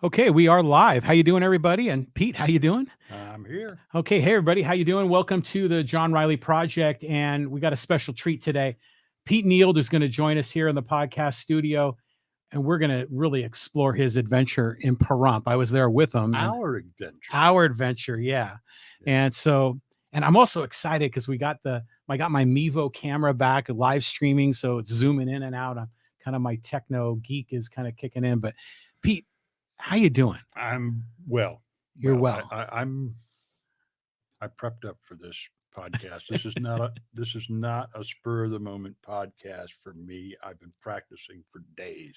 Okay, we are live. How you doing, everybody? And Pete, how you doing? I'm here. Okay, hey everybody, how you doing? Welcome to the John Riley Project, and we got a special treat today. Pete Neild is going to join us here in the podcast studio, and we're going to really explore his adventure in Pahrump. I was there with him. Our adventure. Our adventure, yeah. And so, and I'm also excited because I got my Mevo camera back, live streaming, so it's zooming in and out. I'm kind of my techno geek is kind of kicking in, but Pete, how you doing? I'm well. You're well. I prepped up for this podcast. This is not a spur of the moment podcast for me. I've been practicing for days.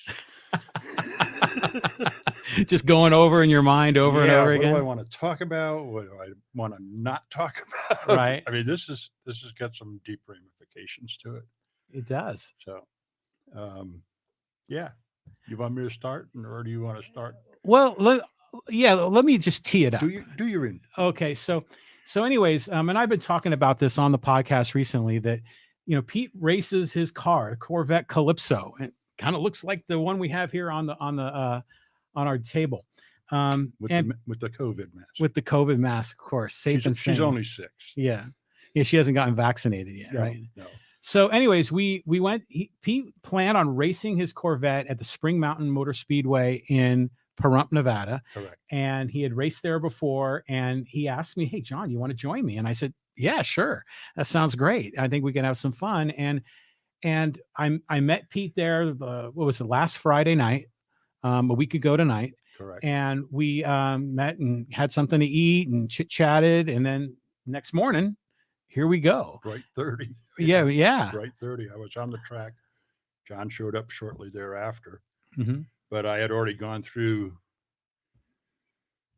Just going over in your mind over and over again. What do I want to talk about? What do I want to not talk about? Right. I mean, this has got some deep ramifications to it. It does. So, yeah. You want me to start, or do you want to start? Well, let me just tee it up. Do your in. Okay, so anyways, and I've been talking about this on the podcast recently that Pete races his car, Corvette Calypso, and kind of looks like the one we have here on our table. With the COVID mask. With the COVID mask, of course, safe and sane. She's only 6. Yeah, she hasn't gotten vaccinated yet, right? No. So, anyways, we went. Pete planned on racing his Corvette at the Spring Mountain Motor Speedway in Pahrump, Nevada. Correct. And he had raced there before, and he asked me, "Hey, John, you want to join me?" And I said, "Yeah, sure. That sounds great. I think we can have some fun." And I met Pete there. What was it? Last Friday night, a week ago tonight. Correct. And we met and had something to eat and chit chatted, and then next morning, here we go. Bright 30. Yeah. Bright 30. I was on the track. John showed up shortly thereafter. Mm-hmm. But I had already gone through.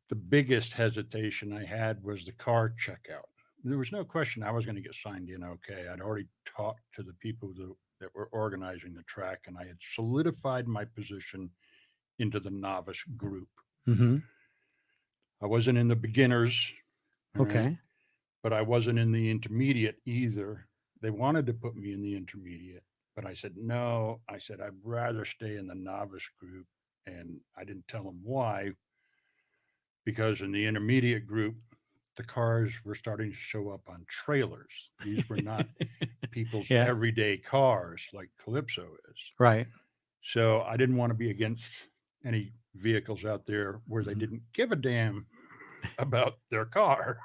The biggest hesitation I had was the car checkout. There was no question I was going to get signed in okay. I'd already talked to the people that were organizing the track, and I had solidified my position into the novice group. Mm-hmm. I wasn't in the beginners. Okay. Right? But I wasn't in the intermediate either. They wanted to put me in the intermediate, but I said, no. I said, I'd rather stay in the novice group. And I didn't tell them why, because in the intermediate group, the cars were starting to show up on trailers. These were not people's everyday cars like Calypso is. Right. So I didn't want to be against any vehicles out there where they didn't give a damn about their car.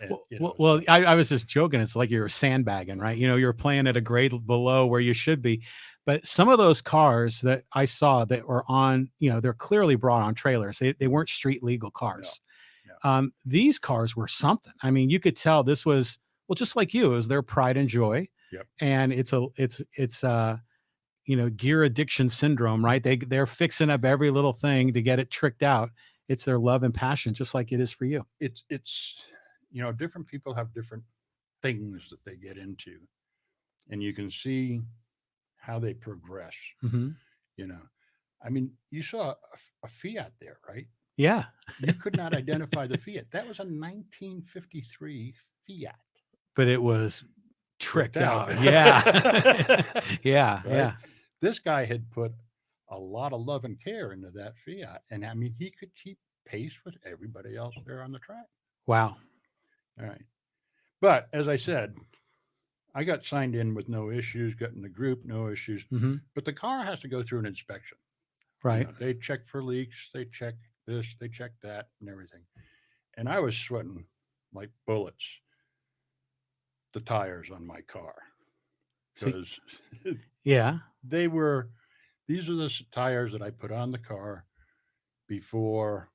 And, well, I was just joking. It's like you're sandbagging, right? You're playing at a grade below where you should be. But some of those cars that I saw that were on, they're clearly brought on trailers. They weren't street legal cars. No. These cars were something. I mean, you could tell this was, well, just like you, it was their pride and joy. Yep. And it's gear addiction syndrome, right? They're fixing up every little thing to get it tricked out. It's their love and passion, just like it is for you. It's different people have different things that they get into, and you can see how they progress. Mm-hmm. I mean, you saw a Fiat there, right? Yeah. You could not identify the Fiat. That was a 1953 Fiat. But it was tricked out. Yeah. Yeah. Right? Yeah. This guy had put a lot of love and care into that Fiat. And I mean, he could keep pace with everybody else there on the track. Wow. All right. But as I said, I got signed in with no issues, got in the group, no issues. Mm-hmm. But the car has to go through an inspection. Right. They check for leaks, they check this, they check that, and everything. And I was sweating like bullets, the tires on my car. Because these are the tires that I put on the car before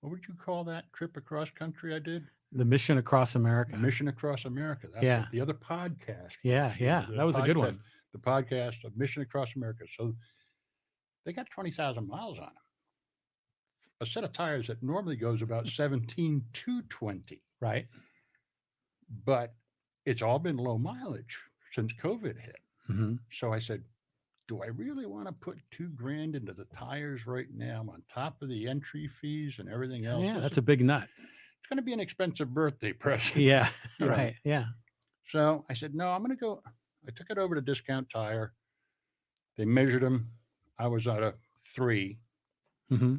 what would you call that trip across country I did? The Mission Across America. Mission Across America. That's the other podcast. Yeah. That was a good one. The podcast of Mission Across America. So they got 20,000 miles on them. A set of tires that normally goes about 17 to 20. Right. But it's all been low mileage since COVID hit. Mm-hmm. So I said, do I really want to put $2,000 into the tires right now on top of the entry fees and everything else? Yeah, that's a big nut. It's going to be an expensive birthday present. Yeah, right. Yeah. So I said, no, I'm going to go. I took it over to Discount Tire. They measured them. I was at a 3, Hmm.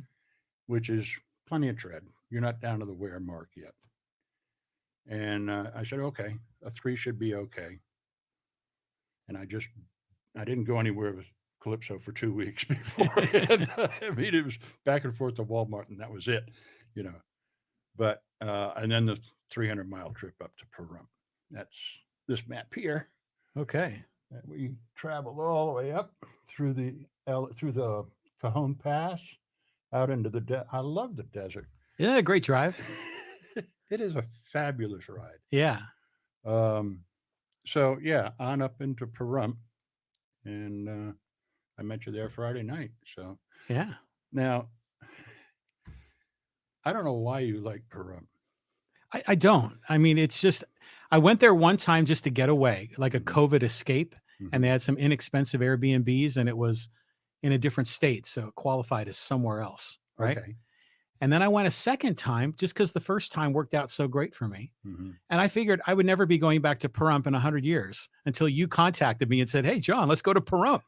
which is plenty of tread. You're not down to the wear mark yet. And I said, okay, a 3 should be okay. And I didn't go anywhere with Calypso for 2 weeks before. I mean, it was back and forth to Walmart, and that was it, you know. But and then the 300-mile trip up to Pahrump. That's this map here. Okay. And we traveled all the way up through the Cajon Pass out into the I love the desert. Yeah, great drive. It is a fabulous ride. Yeah. So yeah, on up into Pahrump, and I met you there Friday night. So Yeah. now I don't know why you like Pahrump. I don't. I mean, it's just I went there one time just to get away, like a Mhm. COVID escape, and Mhm. they had some inexpensive Airbnbs, and it was in a different state, so it qualified as somewhere else, right? Okay. And then I went a second time just because the first time worked out so great for me. Mhm. And I figured I would never be going back to Pahrump in 100 years until you contacted me and said, "Hey, John, let's go to Pahrump."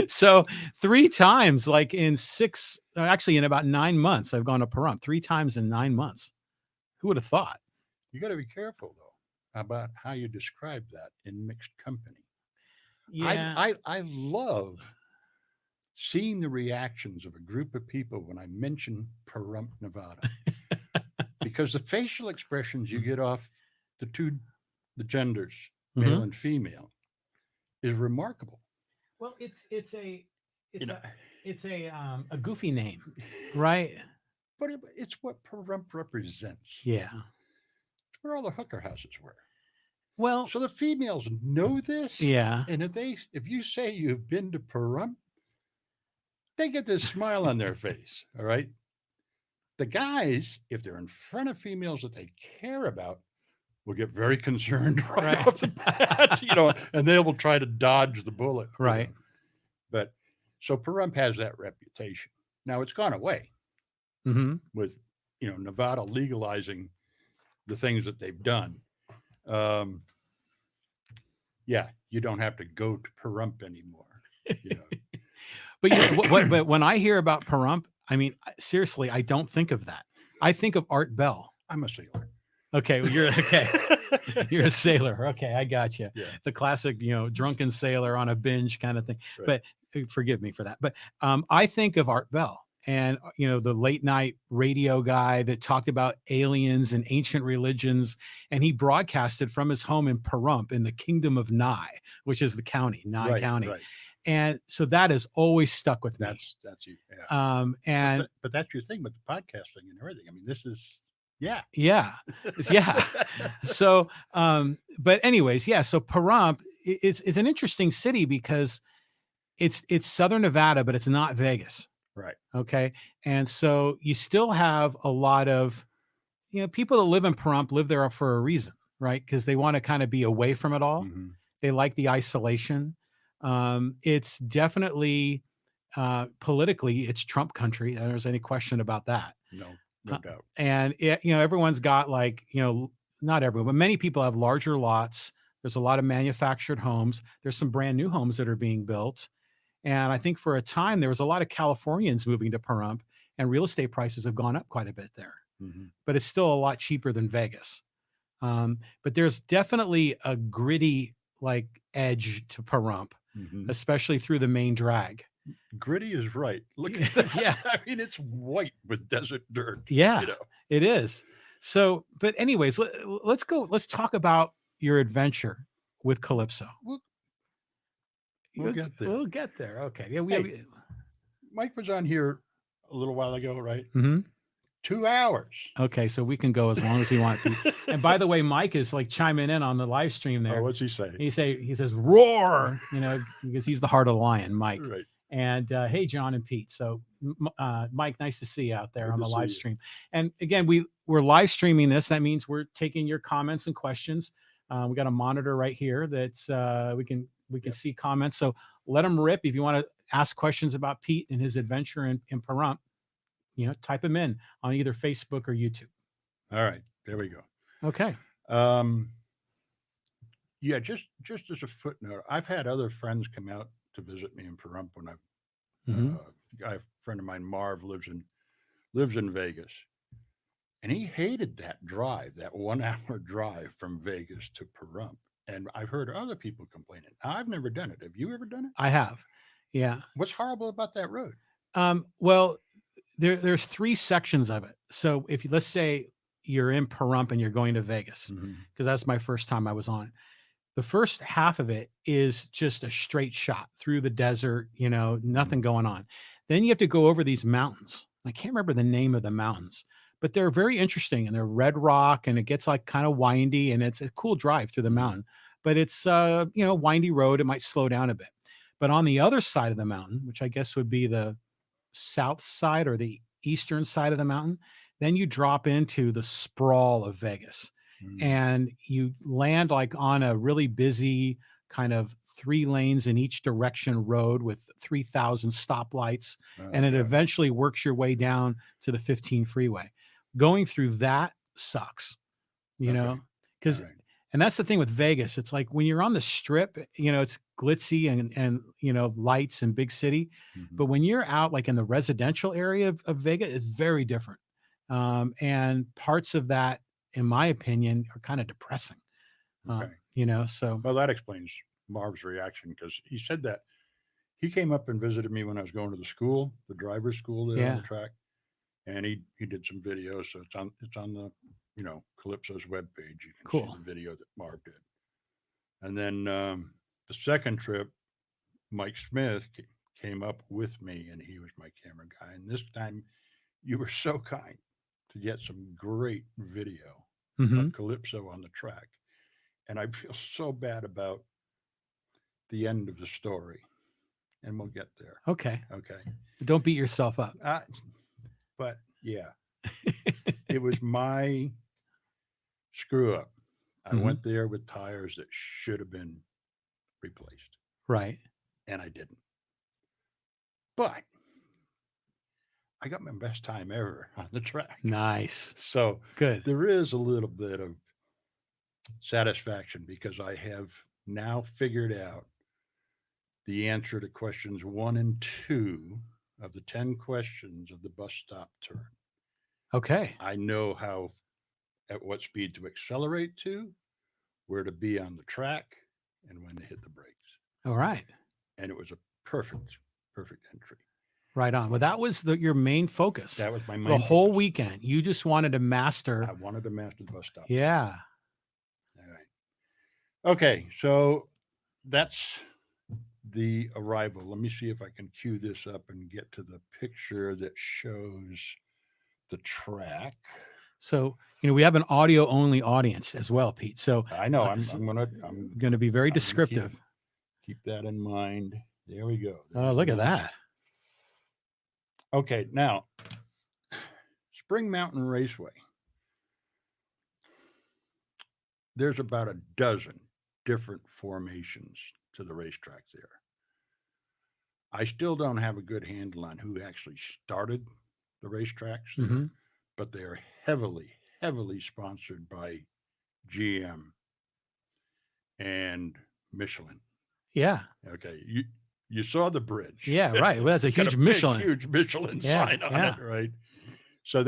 So 3 times, like in 6, actually in about 9 months, I've gone to Pahrump 3 times in 9 months. Who would have thought? You got to be careful though about how you describe that in mixed company. Yeah. I love seeing the reactions of a group of people when I mention Pahrump, Nevada, because the facial expressions you get off the genders, male Mhm. and female, is remarkable. Well, it's a You it's know, a goofy name, right? but it's what Pahrump represents. Yeah. It's where all the hooker houses were. Well, So the females know this, yeah. and if you say you've been to Pahrump, they get this smile on their face. All right. The guys, if they're in front of females that they care about, will get very concerned right Right. off the bat, and they will try to dodge the bullet. Right. But so Pahrump has that reputation. Now it's gone away Mhm. with, Nevada legalizing the things that they've done. Um, yeah, you don't have to go to Pahrump anymore. You know. But but when I hear about Pahrump, I mean, seriously, I don't think of that. I think of Art Bell. I'm a sailor. Okay, well, you're okay. You're a sailor. Okay, I got you. Yeah. The classic, drunken sailor on a binge kind of thing. Right. But forgive me for that. But I think of Art Bell and the late night radio guy that talked about aliens and ancient religions, and he broadcasted from his home in Pahrump in the Kingdom of Nye, which is the county, Nye Right, County. right. And so that has always stuck with me. That's you. Yeah. And but that's your thing with the podcasting and everything. I mean, this is yeah. yeah. So, but anyways, yeah. So Pahrump is an interesting city because it's Southern Nevada, but it's not Vegas. Right. Okay. And so you still have a lot of, people that live in Pahrump live there for a reason, right? Because they want to kind of be away from it all. Mhm. They like the isolation. It's definitely politically, it's Trump country. There's any question about that. No doubt. And everyone's got not everyone, but many people have larger lots. There's a lot of manufactured homes. There's some brand new homes that are being built. And I think for a time there was a lot of Californians moving to Pahrump, and real estate prices have gone up quite a bit there. Mhm. But it's still a lot cheaper than Vegas. But there's definitely a gritty edge to Pahrump, Mhm. especially through the main drag. Gritty is right. Look at that. Yeah. I mean, it's white with desert dirt. Yeah, it is. So, but anyways, let's go. Let's talk about your adventure with Calypso. We'll get there. We'll get there. Okay. Yeah. Hey. Mike was on here a little while ago, right? Mm-hmm. 2 hours. Okay, so we can go as long as we want. And by the way, Mike is chiming in on the live stream there. Oh, what's he say? He says roar, because he's the heart of the lion, Mike. Right. And hey, John and Pete. So Mike, nice to see you out there Good on the to live see you. stream. And again, we're live streaming this. That means we're taking your comments and questions. We got a monitor right here that's we can see comments. So let them rip. If you want to ask questions about Pete and his adventure in Pahrump, type them in on either Facebook or YouTube. All right, there we go. Okay. Yeah, just as a footnote, I've had other friends come out to visit me in Pahrump when I Hmm. guy friend of mine, Marv, lives in Vegas, and he hated that drive, that 1 hour drive from Vegas to Pahrump. And I've heard other people complaining. I've never done it. Have you ever done it? I have. Yeah. What's horrible about that road? Well, there's three sections of it. So if you, let's say you're in Pahrump and you're going to Vegas, Hmm. because that's my first time I was on it. The first half of it is just a straight shot through the desert, Hmm. nothing going on. Then you have to go over these mountains. I can't remember the name of the mountains, but they're very interesting and they're red rock and it gets like kind of windy and it's a cool drive through the Hmm. mountain. But it's windy road. It might slow down a bit. But on the other side of the mountain, which I guess would be the south side or the eastern side of the mountain, then you drop into the sprawl of Vegas Hmm. and you land like on a really busy kind of 3 lanes in each direction road with 3,000 stoplights. And it Okay. eventually works your way down to the 15 freeway. Going through that sucks, you Okay. know, All because right. and that's the thing with Vegas. It's like when you're on the strip, it's glitzy and lights and big city. Hmm. But when you're out like in the residential area of Vegas, it's very different. And parts of that, in my opinion, are kind of depressing. Okay. So Well, that explains Marv's reaction because he said that he came up and visited me when I was going to the school, the driver's school there on the yeah, track, and he did some videos. So it's on the Calypso's webpage. You can see cool. the video that Marv did. And then the second trip, Mike Smith came up with me, and he was my camera guy. And this time, you were so kind to get some great video Hmm. of Calypso on the track. And I feel so bad about the end of the story, and we'll get there. Okay. Okay. Don't beat yourself up. But yeah, it was my screw up. I Hmm. went there with tires that should have been replaced, Right. and I didn't. But I got my best time ever on the track. Nice. So Good. there is a little bit of satisfaction because I have now figured out the answer to questions 1 and 2 of the 10 questions of the bus stop turn. Okay. I know at what speed to accelerate to, where to be on the track, and when to hit the brakes. All right. And it was a perfect entry. Right on. Well, that was your main focus. That was my The main whole focus. weekend. You just wanted to master. I wanted to master the bus stop. Yeah. All right. Okay, so that's the arrival. Let me see if I can cue this up and get to the picture that shows the track. So, we have an audio only audience as well, Pete. So I know it's I'm going to be very I'm gonna descriptive. keep that in mind. There we go. Oh, There's look the at image. that. Okay, now Spring Mountain Raceway. There's about a dozen different formations to the racetrack there. I still don't have a good handle on who actually started the racetracks there, Hmm. but they are heavily sponsored by GM and Michelin. Yeah. Okay, you saw the bridge. Yeah. Right. Well, that's a It's got huge big, Michelin. huge Michelin Yeah, sign on yeah. it, right? So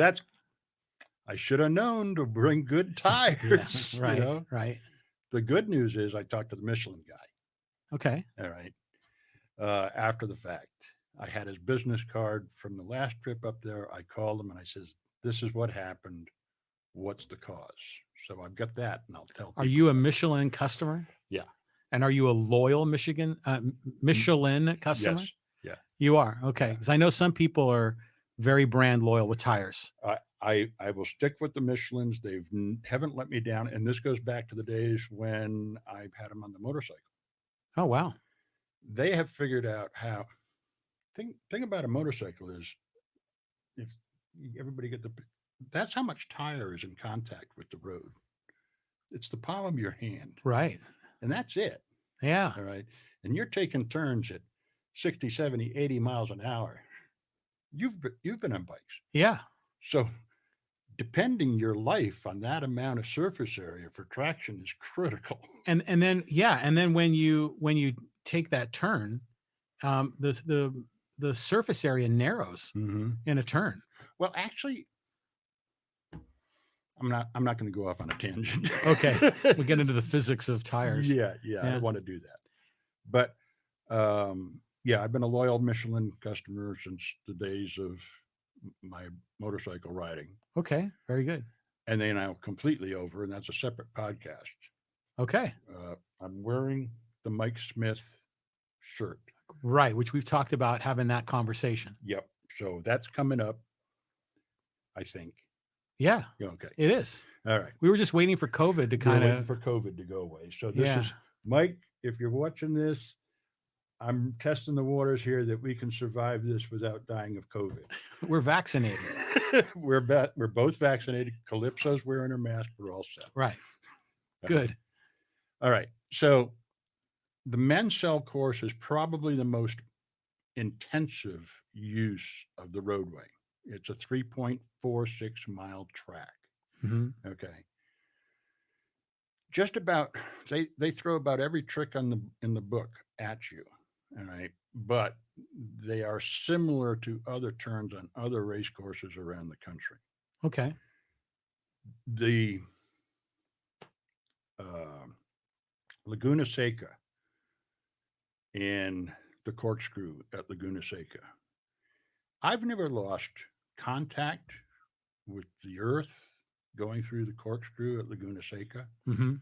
I should have known to bring good Yeah. tires. Right. Right. The good news is I talked to the Michelin guy. Okay. All right. After the fact, I had his business card from the last trip up there. I called him and I says, "This is what happened. What's the cause?" So I've got that, and I'll tell people. Are you a about it. Michelin customer? Yeah. And are you a loyal Michelin customer? Yes. Yeah. You are. Okay. Yeah. Because I know some people are very brand loyal with tires. I will stick with the Michelins. They haven't let me down, and this goes back to the days when I've had them on the motorcycle. Oh, wow. They have figured out how. Thing about a motorcycle is, if everybody get that's how much tire is in contact with the road. It's the palm of your hand, Right. and that's it. Yeah. All right. And you're taking turns at 60, 70, 80 miles an hour. You've been on bikes. Yeah. So depending your life on that amount of surface area for traction is critical. And then when you take that turn, the surface area narrows Mhm. in a turn. Well, actually, I'm not going to go off on a tangent. Okay, we get into the physics of tires. Yeah, I Yeah. don't want to do that. But yeah, I've been a loyal Michelin customer since the days of my motorcycle riding, Okay, very good. and they now completely over, and that's a separate podcast. Okay, I'm wearing the Mike Smith shirt. right, which we've talked about having that conversation. Yep. So that's coming up, I think. Yeah, Okay. it is. All right. We were just waiting for COVID to We're kind waiting of. for COVID to go away. So this Yeah. is Mike. If you're watching this, I'm testing the waters here that we can survive this without dying of COVID. We're vaccinated. We're both vaccinated. Calypso's wearing her mask. We're all set. Right. Good. All right. So the Mansell course is probably the most intensive use of the roadway. It's a 3.46 mile track. Mm-hmm. Okay. Just about they throw about every trick in the book at you. All right. But they are similar to other turns on other race courses around the country. Okay. The Laguna Seca and the corkscrew at Laguna Seca. I've never lost contact with the earth going through the corkscrew at Laguna Seca. Mm-hmm.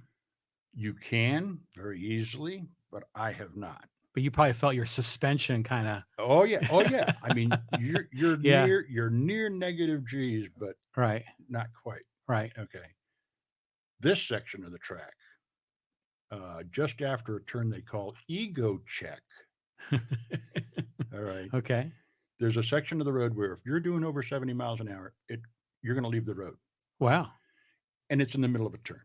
You can very easily, but I have not. But you probably felt your suspension kind of. Oh yeah. I mean, you're Yeah. near negative G's, but Right. not quite. Right. Okay. This section of the track, just after a turn they call ego check. All right. Okay. There's a section of the road where if you're doing over 70 miles an hour, you're going to leave the road. Wow. And it's in the middle of a turn.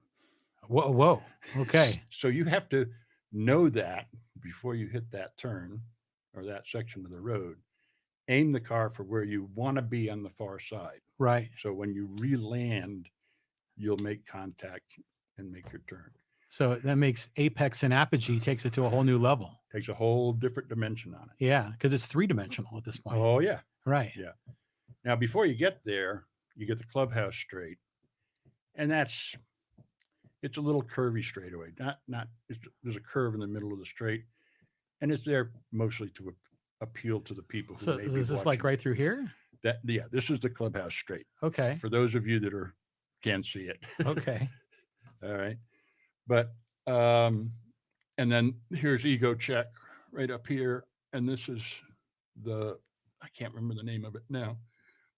Whoa. Okay. So you have to know that before you hit that turn or that section of the road. Aim the car for where you want to be on the far side. Right. So when you re-land, you'll make contact and make your turn. So that makes apex and apogee takes it to a whole new level. Takes a whole different dimension on it. Yeah, because it's 3-dimensional at this point. Oh yeah. Right. Yeah. Now before you get there, you get the clubhouse straight, and it's a little curvy straightaway. There's a curve in the middle of the straight, and it's there mostly to appeal to the people who So may is be this watching. like right through here? This is the clubhouse straight. Okay. For those of you that can't see it. Okay. All right. But and then here's ego check right up here, and this is I can't remember the name of it now,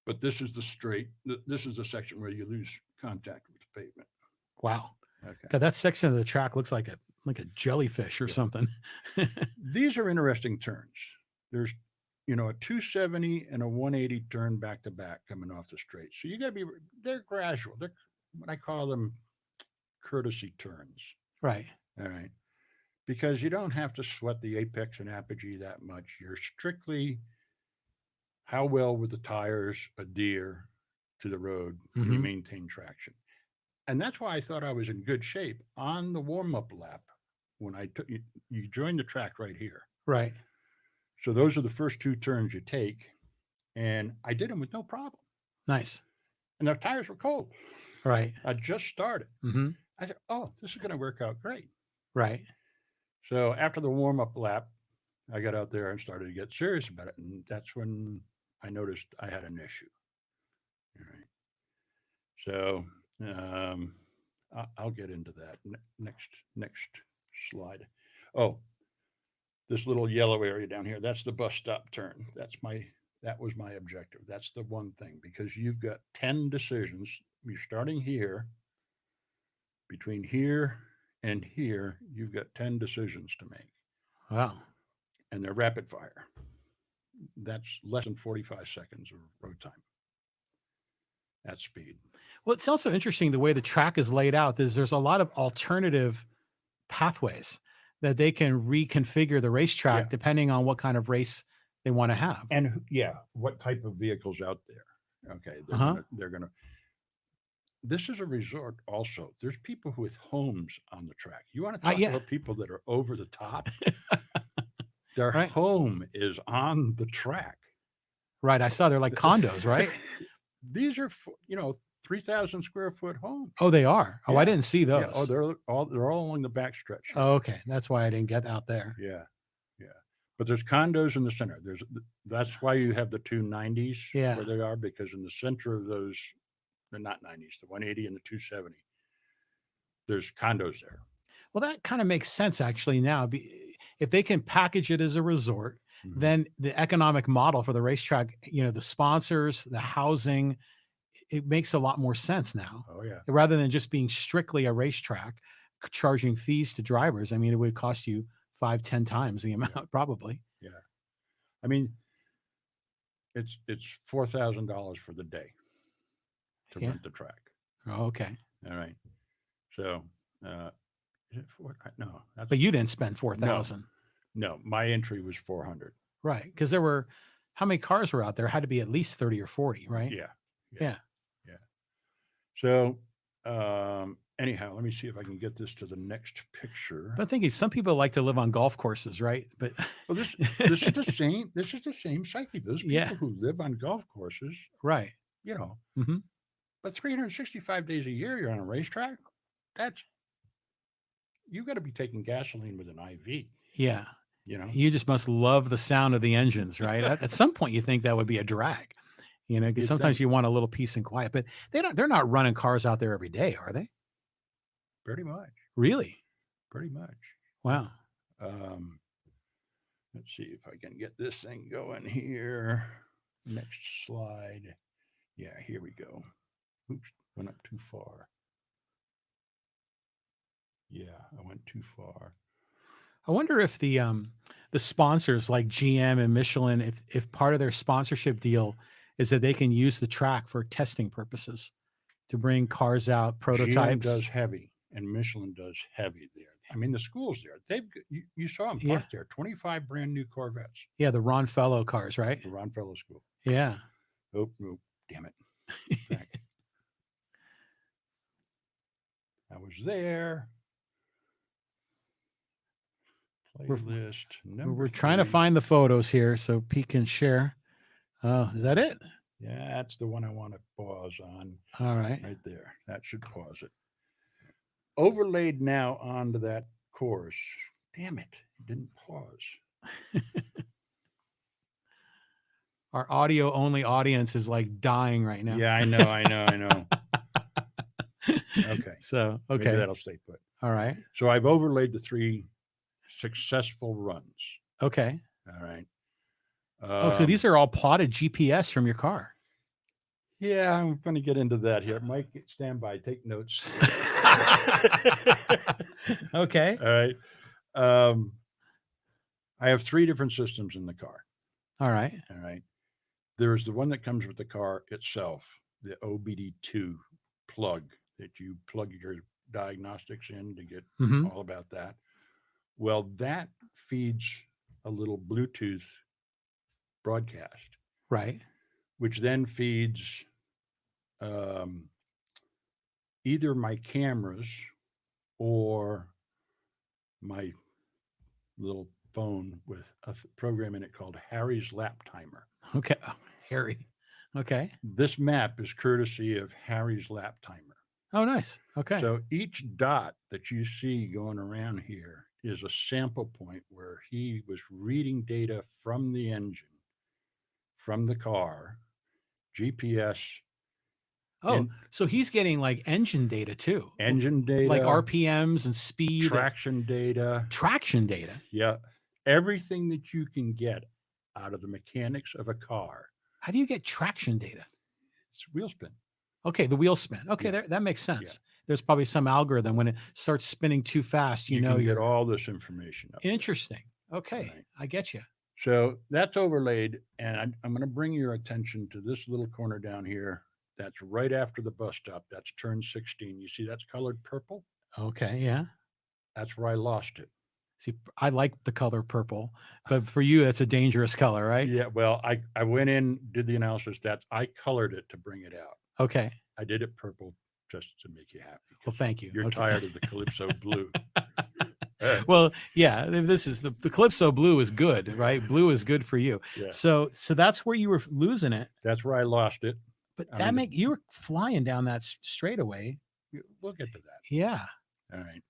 but this is the straight. This is the section where you lose contact with the pavement. Wow. Okay. God, that section of the track looks like a jellyfish or something. These are interesting turns. There's a 270 and a 180 turn back to back coming off the straight. So you got to they're gradual. They're what I call them courtesy turns. Right. All right. Because you don't have to sweat the apex and apogee that much. You're strictly how well would the tires adhere to the road and you maintain traction. And that's why I thought I was in good shape on the warm-up lap when I took you joined the track right here. Right. So those are the first two turns you take. And I did them with no problem. Nice. And the tires were cold. Right. I just started. Mm-hmm. I said, oh, this is going to work out great. Right. So after the warm-up lap, I got out there and started to get serious about it. And that's when I noticed I had an issue. All right. So I'll get into that next slide. Oh, this little yellow area down here, that's the bus stop turn. That was my objective. That's the one thing, because you've got 10 decisions. You're starting here. Between here and here, you've got 10 decisions to make. Wow. And they're rapid fire. That's less than 45 seconds of road time at speed. Well, it's also interesting the way the track is laid out. There's a lot of alternative pathways that they can reconfigure the racetrack depending on what kind of race they want to have. And what type of vehicles out there. Okay. They're gonna this is a resort also. There's people with homes on the track. You want to talk about people that are over the top? Their right? home is on the track. Right. I saw they're like condos, right? These are, 3,000 square foot homes. Oh, they are. Oh, I Yeah. didn't see Yeah. Oh, those. they're all along the back stretch here. Oh, okay. That's why I didn't get out there. Yeah. Yeah. But there's condos in the center. That's why you have the two 90s Yeah. where they are, because in the center of those, they're not 90s, the 180 and the 270, there's condos there. Well, that kind of makes sense actually now. If they can package it as a resort, Mhm. then the economic model for the racetrack, the sponsors, the housing, it makes a lot more sense now. Oh, yeah. Rather than just being strictly a racetrack, charging fees to drivers. I mean, it would cost you 5-10 times the amount, probably. Yeah. I mean, it's $4,000 for the day to Yeah. rent the track. Oh, okay. All right. So, is it four? No, that's But you didn't spend 4,000. no. My entry was 400. Right. Because there were, how many cars were out there? Had to be at least 30 or 40, right? Yeah. Yeah. So, anyhow, let me see if I can get this to the next picture. But I'm thinking some people like to live on golf courses, right? But Well, this is the same. This is the same psyche. Those people Yeah. who live on golf courses, right. Mhm. but 365 days a year you're on a racetrack. You got to be taking gasoline with an IV. Yeah. You just must love the sound of the engines, right? At some point, you think that would be a drag, because You'd sometimes think. you want a little peace and quiet. But they're not running cars out there every day, are they? Pretty much. Really? Pretty much. Wow. Let's see if I can get this thing going here. Next slide. Yeah, here we go. Oops, went up too far. Yeah, I went too far. I wonder if the sponsors like GM and Michelin, if part of their sponsorship deal is that they can use the track for testing purposes to bring cars out, GM prototypes. does heavy, and Michelin does heavy there. I mean, the school's there. You saw them Yeah. parked there. 25 brand new Corvettes. Yeah, the Ron Fellow cars, right? The Ron Fellow School. Yeah. Oh, no, damn it. I was there. Playlist number We're trying to 3. find the photos here so Pete can share. Oh, is that it? Yeah, that's the one I want to pause on. All right. Right there. That should pause it. Overlaid now onto that course. Damn it. It didn't pause. Our audio only audience is like dying right now. Yeah, I know. Okay. So, Maybe okay. that'll stay put. All right. So I've overlaid the 3 successful runs. Okay. All right. So these are all plotted GPS from your car. Yeah, I'm going to get into that here. Mike, stand by. Take notes. Okay. All right. I have 3 different systems in the car. All right. All right. There's the one that comes with the car itself, the OBD2 plug that you plug your diagnostics in to get Mhm. all about that. Well, that feeds a little Bluetooth broadcast, Right. which then feeds either my cameras or my little phone with a program in it called Harry's Lap Timer. Okay. Oh, Harry. Okay. This map is courtesy of Harry's Lap Timer. Oh, nice. Okay. So each dot that you see going around here is a sample point where he was reading data from the engine, from the car, GPS. Oh, so he's getting like engine data too. Engine data. Like RPMs and speed. Traction data. Traction data. Yeah. Everything that you can get out of the mechanics of a car. How do you get traction data? It's wheel spin. Okay, the wheel spin. Okay, Yeah. that makes sense. Yeah. There's probably some algorithm when it starts spinning too fast, You can you're get all this information up there. interesting. Okay, Right. I get you. So that's overlaid, and I'm going to bring your attention to this little corner down here. That's right after the bus stop. That's turn 16. You see that's colored purple? Okay, yeah. That's where I lost it. See, I like the color purple, but for you, that's a dangerous color, right? Yeah, well, I went in, did the analysis. I colored it to bring it out. Okay. I did it purple just to make you happy. Well, thank you. You're Okay. tired of the Calypso blue. Well, yeah, this is the Calypso blue is good, right? Blue is good for you. Yeah. So that's where you were losing it. That's where I lost it. But I that mean, you were flying down that straightaway. we'll get to that. Yeah. All right.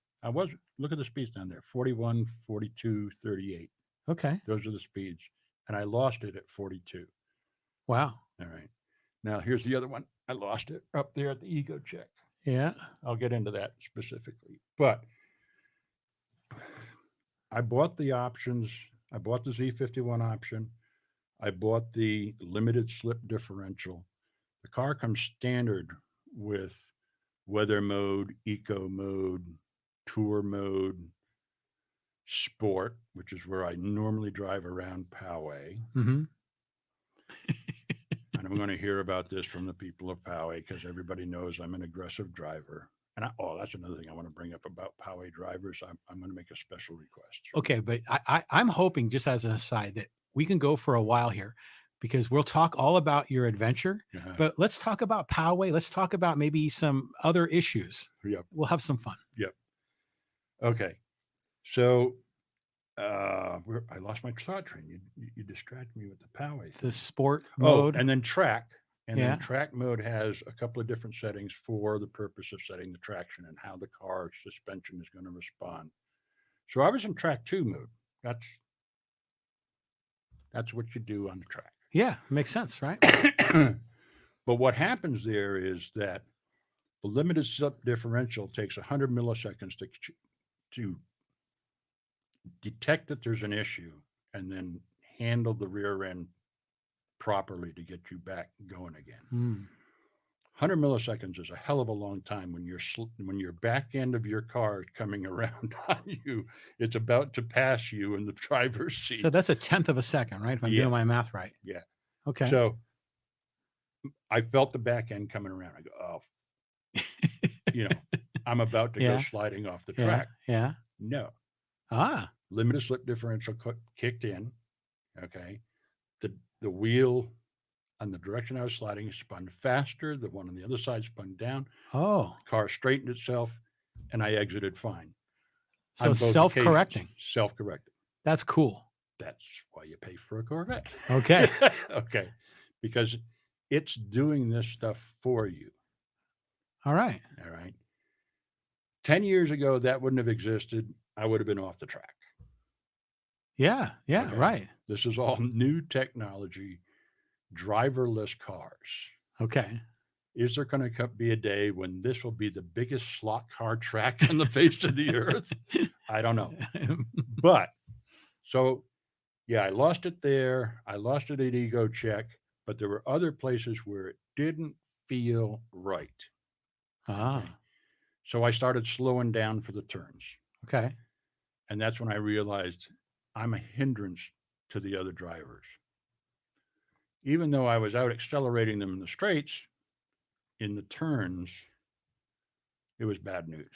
Look at the speeds down there 41, 42, 38. Okay. Those are the speeds. And I lost it at 42. Wow. All right. Now, here's the other one. I lost it up there at the ego check. Yeah. I'll get into that specifically. But I bought the options. I bought the Z51 option. I bought the limited slip differential. The car comes standard with weather mode, eco mode, tour mode, sport, which is where I normally drive around Poway. Mm-hmm. And I'm going to hear about this from the people of Poway because everybody knows I'm an aggressive driver. And that's another thing I want to bring up about Poway drivers. I'm going to make a special request. Okay, but I'm hoping, just as an aside, that we can go for a while here, because we'll talk all about your adventure, but let's talk about Poway. Let's talk about maybe some other issues. Yep. We'll have some fun. Yep. Okay. So I lost my thought train. You distract me with the Poway thing. The sport mode. And then track. And then track mode has a couple of different settings for the purpose of setting the traction and how the car's suspension is going to respond. So I was in track 2 mode. That's what you do on the track. Yeah, makes sense, right? But what happens there is that the limited slip differential takes 100 milliseconds to detect that there's an issue and then handle the rear end properly to get you back going again. 100 milliseconds is a hell of a long time when your back end of your car is coming around on you. It's about to pass you in the driver's seat. So that's a 1/10 of a second, right? If I'm doing my math right. Yeah. Okay. So I felt the back end coming around. I go, I'm about to go sliding off the track. Yeah. No. Limited slip differential kicked in. Okay. The wheel on the direction I was sliding spun faster. The one on the other side spun down. Oh. The car straightened itself and I exited fine. So self-correcting. Self-correcting. That's cool. That's why you pay for a Corvette. Okay. Okay. Because it's doing this stuff for you. All right. 10 years ago, that wouldn't have existed. I would have been off the track. Yeah. Okay. Right. This is all new technology, driverless cars. Okay. Is there going to be a day when this will be the biggest slot car track on the face of the earth? I don't know. But so, yeah, I lost it there. I lost it at ego check, but there were other places where it didn't feel right. Okay. So I started slowing down for the turns. Okay. And that's when I realized I'm a hindrance to the other drivers. Even though I was out accelerating them in the straights, in the turns, it was bad news.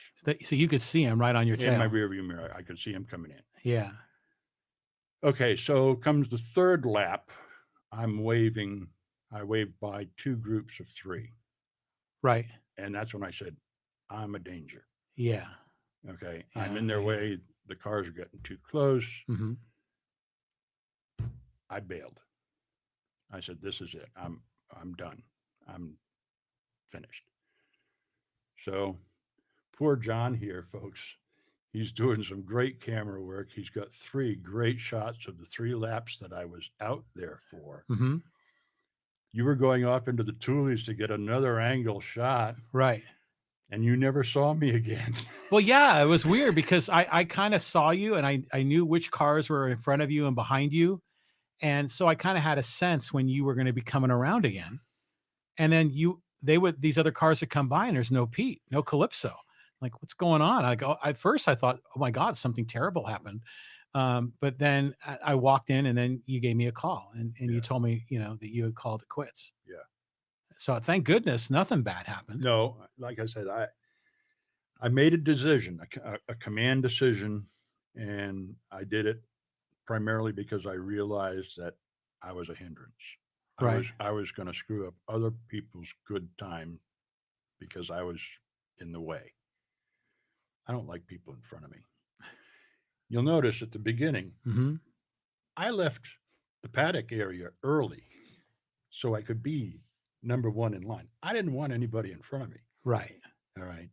So you could see him right on your tail. In my rearview mirror, I could see him coming in. Yeah. Okay, so comes the third lap. I'm waving. I waved by 2 groups of 3. Right. And that's when I said, I'm a danger. Yeah. Okay. I'm in their way. The cars are getting too close. Mm-hmm. I bailed. I said, this is it. I'm done. I'm finished. So poor John here, folks. He's doing some great camera work. He's got 3 great shots of the 3 laps that I was out there for. Mm-hmm. You were going off into the toolies to get another angle shot. Right. And you never saw me again. Well, yeah, it was weird because I kind of saw you and I knew which cars were in front of you and behind you. And so I kind of had a sense when you were going to be coming around again. And then these other cars would come by and there's no Pete, no Calypso. Like, what's going on? At first I thought, oh my God, something terrible happened. But then I walked in and then you gave me a call and you told me, that you had called it quits. Yeah. So thank goodness nothing bad happened. No, like I said, I made a decision, a command decision, and I did it primarily because I realized that I was a hindrance. Right. I was going to screw up other people's good time because I was in the way. I don't like people in front of me. you'll notice at the beginning, Mm-hmm. I left the paddock area early so I could be number one in line. I didn't want anybody in front of me. Right. All right.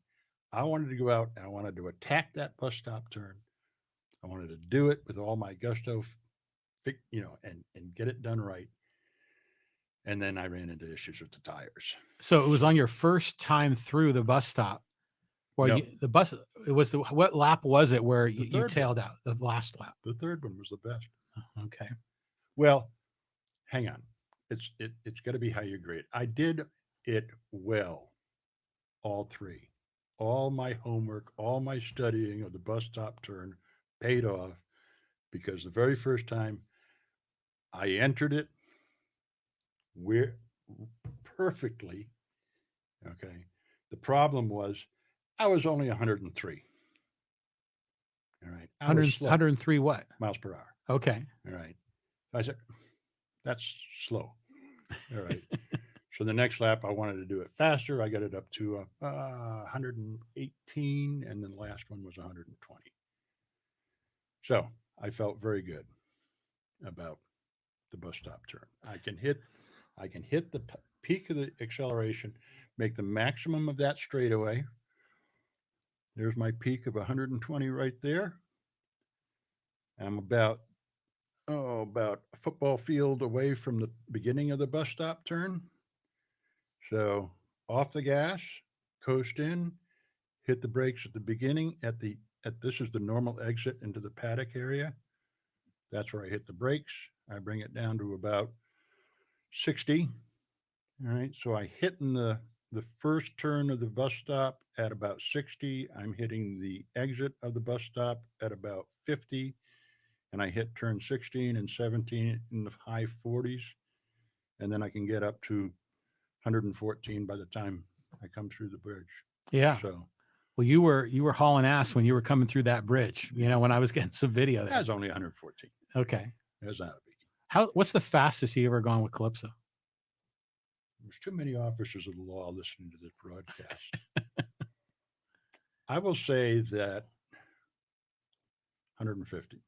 I wanted to go out and I wanted to attack that bus stop turn. I wanted to do it with all my gusto, and get it done right. And then I ran into issues with the tires. So it was on your first time through the bus stop where No, the bus, it was what lap was it where you third one. tailed out? The last lap. The third one was the best. Okay. Well, hang on. It's got to be how you grade. I did it well, all three. All my homework, all my studying of the bus stop turn paid off because the very first time I entered it, we're perfectly. Okay. The problem was I was only 103. All right. I was 100, slow, 103 what? miles per hour. Okay. All right. I said, that's slow. All right. So the next lap, I wanted to do it faster. I got it up to 118, and then the last one was 120. So I felt very good about the bus stop turn. I can hit the peak of the acceleration, make the maximum of that straightaway. There's my peak of 120 right there. I'm about a football field away from the beginning of the bus stop turn. So off the gas, coast in, hit the brakes at the beginning at this is the normal exit into the paddock area. That's where I hit the brakes. I bring it down to about 60. All right. So I hit in the first turn of the bus stop at about 60. I'm hitting the exit of the bus stop at about 50. And I hit turn 16 and 17 in the high 40s. And then I can get up to 114 by the time I come through the bridge. Yeah. So Well, you were hauling ass when you were coming through that bridge. When I was getting some video there. that's only 114. Okay. That's not a biggie. What's the fastest you ever gone with Calypso? There's too many officers of the law listening to this broadcast. I will say that 150.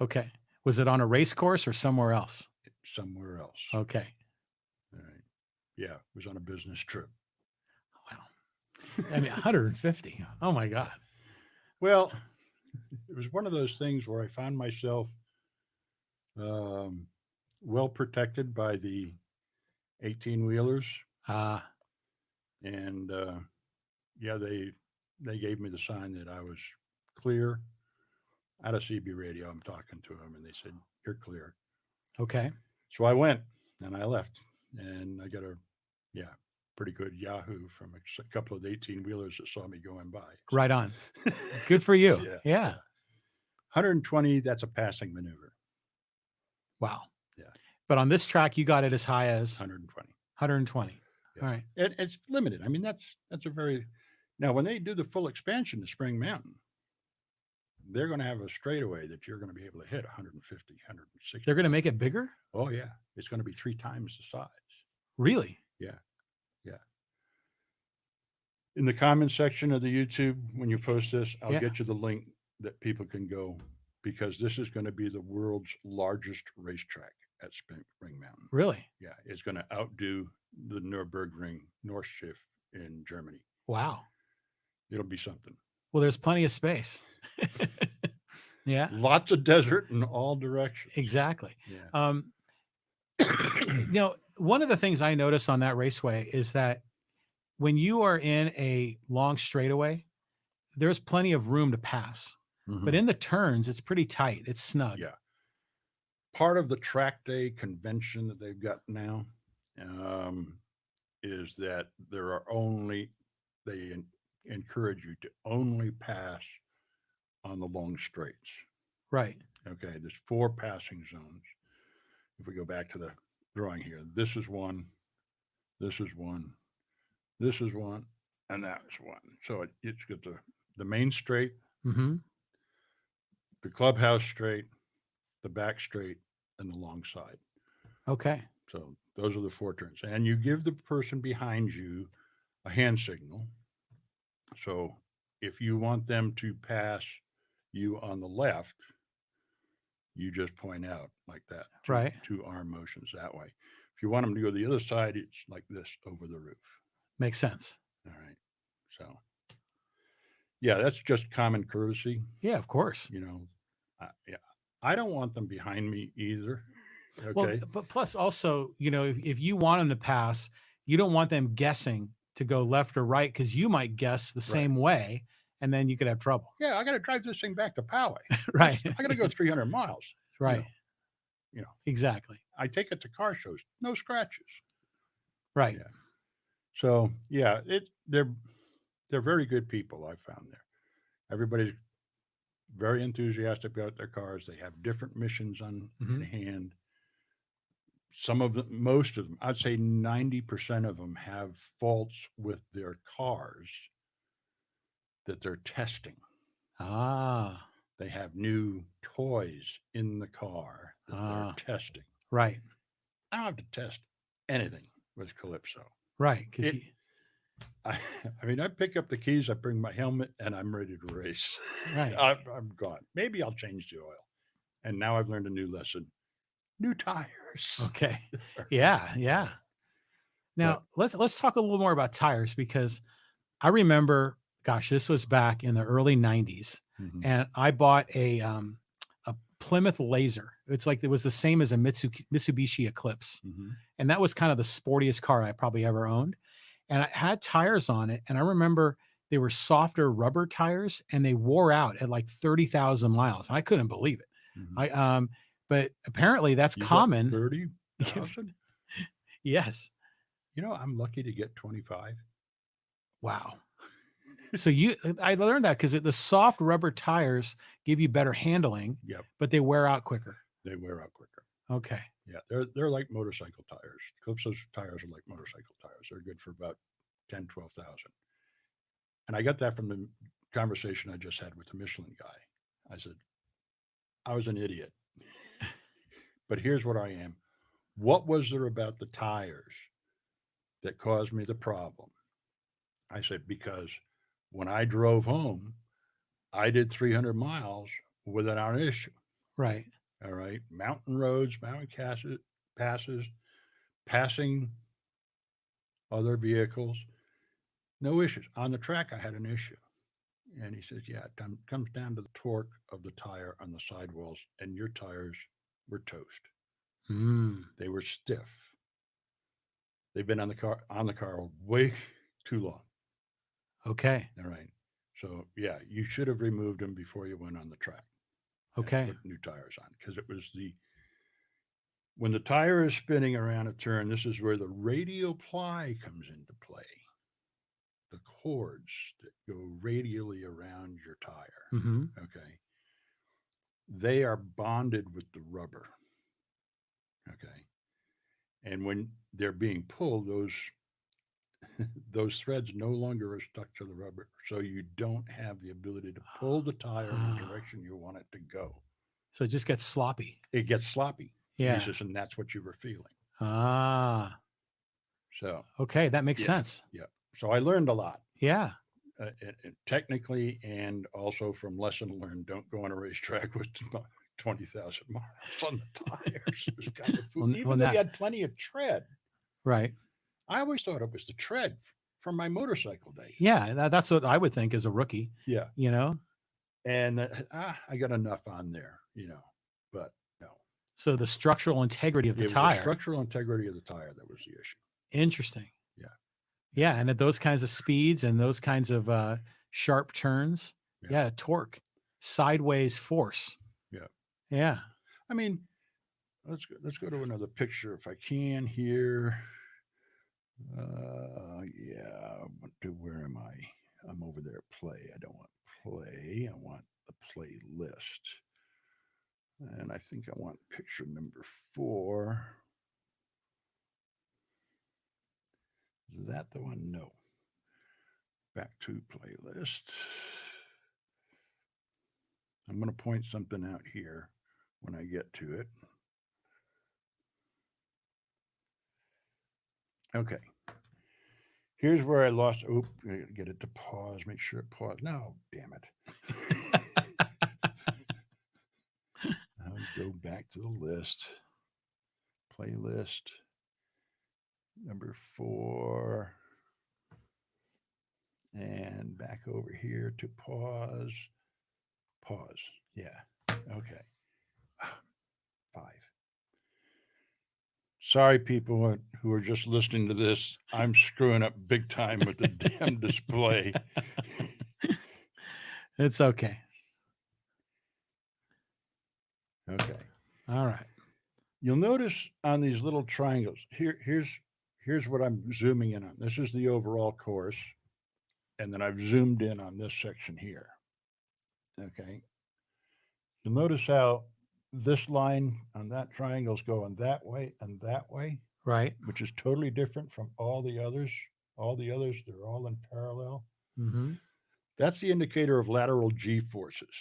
Okay. Was it on a race course or somewhere else? Somewhere else. Okay. All right. Yeah, it was on a business trip. Wow. I mean, 150. Oh my God. Well, it was one of those things where I found myself well protected by the 18 wheelers. And yeah, they gave me the sign that I was clear. Out of CB radio, I'm talking to them, and they said, "You're clear." Okay. So I went and I left, and I got a pretty good Yahoo from a couple of the 18 wheelers that saw me going by. Right on. Good for you. Yeah. 120. That's a passing maneuver. Wow. Yeah. But on this track, you got it as high as 120. 120. Yeah. All right. It's limited. I mean, that's a very now when they do the full expansion to Spring Mountain, they're going to have a straightaway that you're going to be able to hit 150, 160. They're going to make it bigger? Oh, yeah. It's going to be 3 times the size. Really? Yeah. Yeah. In the comments section of the YouTube, when you post this, I'll get you the link that people can go because this is going to be the world's largest racetrack at Spring Mountain. Really? Yeah. It's going to outdo the Nürburgring Nordschleife in Germany. Wow. It'll be something. Well, there's plenty of space. Yeah. Lots of desert in all directions. Exactly. Yeah. One of the things I noticed on that raceway is that when you are in a long straightaway, there's plenty of room to pass. Mm-hmm. But in the turns, it's pretty tight. It's snug. Yeah. Part of the track day convention that they've got now is that they encourage you to only pass on the long straights. Right. Okay. There's 4 passing zones. If we go back to the drawing here, this is one, this is one, this is one, and that's one. So it's got the main straight, mm-hmm. the clubhouse straight, the back straight, and the long side. Okay. So those are the 4 turns. And you give the person behind you a hand signal. So if you want them to pass you on the left, you just point out like that, Right. two arm motions that way. If you want them to go the other side, it's like this over the roof. Makes sense. All right. So, yeah, that's just common courtesy. Yeah, of course. You know, yeah, I don't want them behind me either. Well, Okay. but plus also, if you want them to pass, you don't want them guessing to go left or right because you might guess the Right. same way and then you could have trouble. Yeah, I got to drive this thing back to Poway. Right. I got to go 300 miles. Right. Exactly. I take it to car shows, no scratches. Right. Yeah. So yeah, they're very good people. I found there. Everybody's very enthusiastic about their cars. They have different missions on hand. Some of them, most of them, I'd say 90% of them have faults with their cars that they're testing. Ah. They have new toys in the car that they're testing. Right. I don't have to test anything with Calypso. Right. Because I mean, I pick up the keys, I bring my helmet, and I'm ready to race. Right. I'm gone. Maybe I'll change the oil. And now I've learned a new lesson. New tires. Okay. Yeah. Yeah. Now let's talk a little more about tires because I remember, gosh, this was back in the early 90s, and I bought a Plymouth Laser. It's like it was the same as a Mitsubishi Eclipse, and that was kind of the sportiest car I probably ever owned. And I had tires on it, and I remember they were softer rubber tires, and they wore out at like 30,000 miles, and I couldn't believe it. But apparently that's common. 30,000? Yes. I'm lucky to get 25. Wow. So I learned that because the soft rubber tires give you better handling. Yep. But they wear out quicker. They wear out quicker. Okay. Yeah, they're like motorcycle tires. Calypso's tires are like motorcycle tires. They're good for about 10, 12,000. And I got that from the conversation I just had with the Michelin guy. I said, I was an idiot. But here's what I am. What was there about the tires that caused me the problem? I said, because when I drove home, I did 300 miles without an issue. Right. All right. Mountain roads, mountain passes, passing other vehicles, no issues. On the track, I had an issue. And he says, yeah, it comes down to the torque of the tire on the sidewalls, and your tires were toast. They were stiff. They've been on the car way too long. Okay. All right. So yeah, you should have removed them before you went on the track. Okay. Put new tires on, because it was when the tire is spinning around a turn, this is where the radial ply comes into play. The cords that go radially around your tire. Okay. They are bonded with the rubber. Okay. And when they're being pulled, those threads no longer are stuck to the rubber. So you don't have the ability to pull the tire in the direction you want it to go. So it just gets sloppy. It gets sloppy. Yeah. He says, and that's what you were feeling. So. Okay. That makes sense. Yeah. So I learned a lot. Yeah. Technically, and also from lesson learned, don't go on a racetrack with 20,000 miles on the tires. It was kind of food. Even though you had plenty of tread. Right. I always thought it was the tread from my motorcycle days. Yeah, that's what I would think as a rookie. Yeah. And I got enough on there, but no. So the structural integrity of the tire. The structural integrity of the tire that was the issue. Interesting. Yeah. Yeah, and at those kinds of speeds and those kinds of sharp turns, torque, sideways force. Yeah. Yeah. I mean, let's go to another picture if I can here. Where am I? I'm over there. Play. I don't want play. I want the playlist. And I think I want picture number 4. Is that the one? No. Back to playlist. I'm going to point something out here when I get to it. Okay. Here's where I lost. Get it to pause. Make sure it paused. No, damn it. Go back to the list. Playlist number 4. And back over here to pause. Pause. Yeah. Okay. 5. Sorry, people who are just listening to this. I'm screwing up big time with the damn display. It's okay. Okay. All right. You'll notice on these little triangles, here's what I'm zooming in on. This is the overall course. And then I've zoomed in on this section here. Okay. You'll notice how this line on that triangle is going that way and that way, Right. which is totally different from all the others. All the others, they're all in parallel. Mm-hmm. That's the indicator of lateral G forces.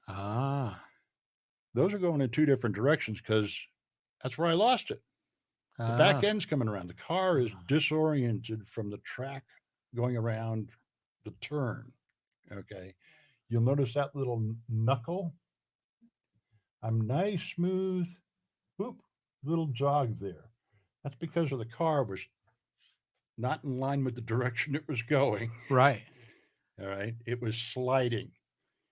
Ah. Those are going in 2 different directions because that's where I lost it. The back end's coming around. The car is disoriented from the track going around the turn. Okay. You'll notice that little knuckle. I'm nice, smooth, whoop, little jog there. That's because of the car was not in line with the direction it was going. Right. All right. It was sliding.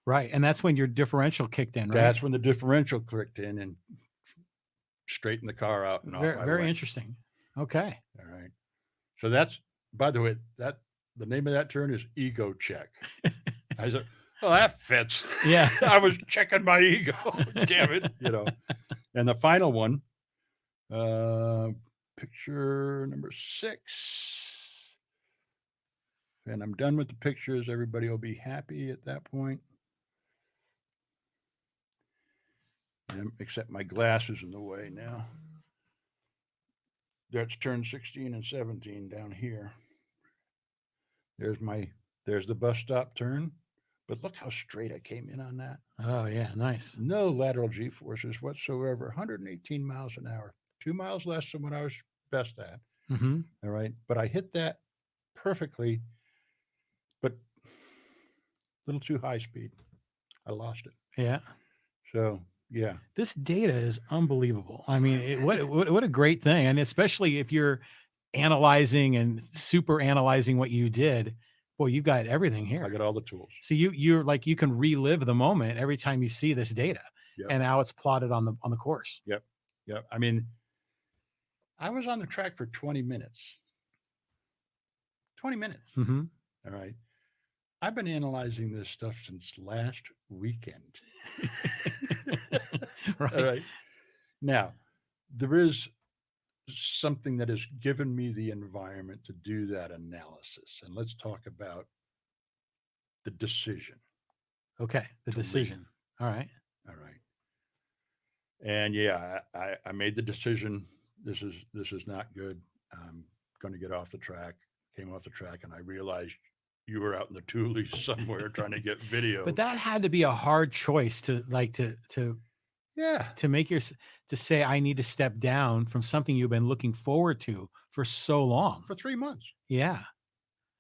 Right. And that's when your differential kicked in, right? That's when the differential clicked in and straightened the car out and off I Very went. interesting. Okay. All right. So that's, by the way, that the name of that turn is ego check. I said, oh, that fits. Yeah. I was checking my ego. Damn it. And the final one, picture number 6. And I'm done with the pictures. Everybody will be happy at that point. Except my glass is in the way now. That's turn 16 and 17 down here. There's the bus stop turn. But look how straight I came in on that. Oh, yeah. Nice. No lateral G forces whatsoever. 118 miles an hour. 2 miles less than what I was best at. Mm-hmm. All right. But I hit that perfectly, but a little too high speed. I lost it. Yeah. So, yeah. This data is unbelievable. I mean, what a great thing. And especially if you're analyzing and super analyzing what you did, boy, you've got everything here. I got all the tools. So you're like, you can relive the moment every time you see this data. Yep. And how it's plotted on the course. Yep. I mean, I was on the track for 20 minutes. 20 minutes. Mm-hmm. All right. I've been analyzing this stuff since last weekend. Right. All right. Now, there is something that has given me the environment to do that analysis. And let's talk about the decision. Okay. The decision. All right. All right. And yeah, I made the decision. This is not good. I'm going to get off the track. Came off the track, and I realized you were out in the Tules somewhere trying to get video. But that had to be a hard choice to make to say, I need to step down from something you've been looking forward to for so long. For 3 months. Yeah.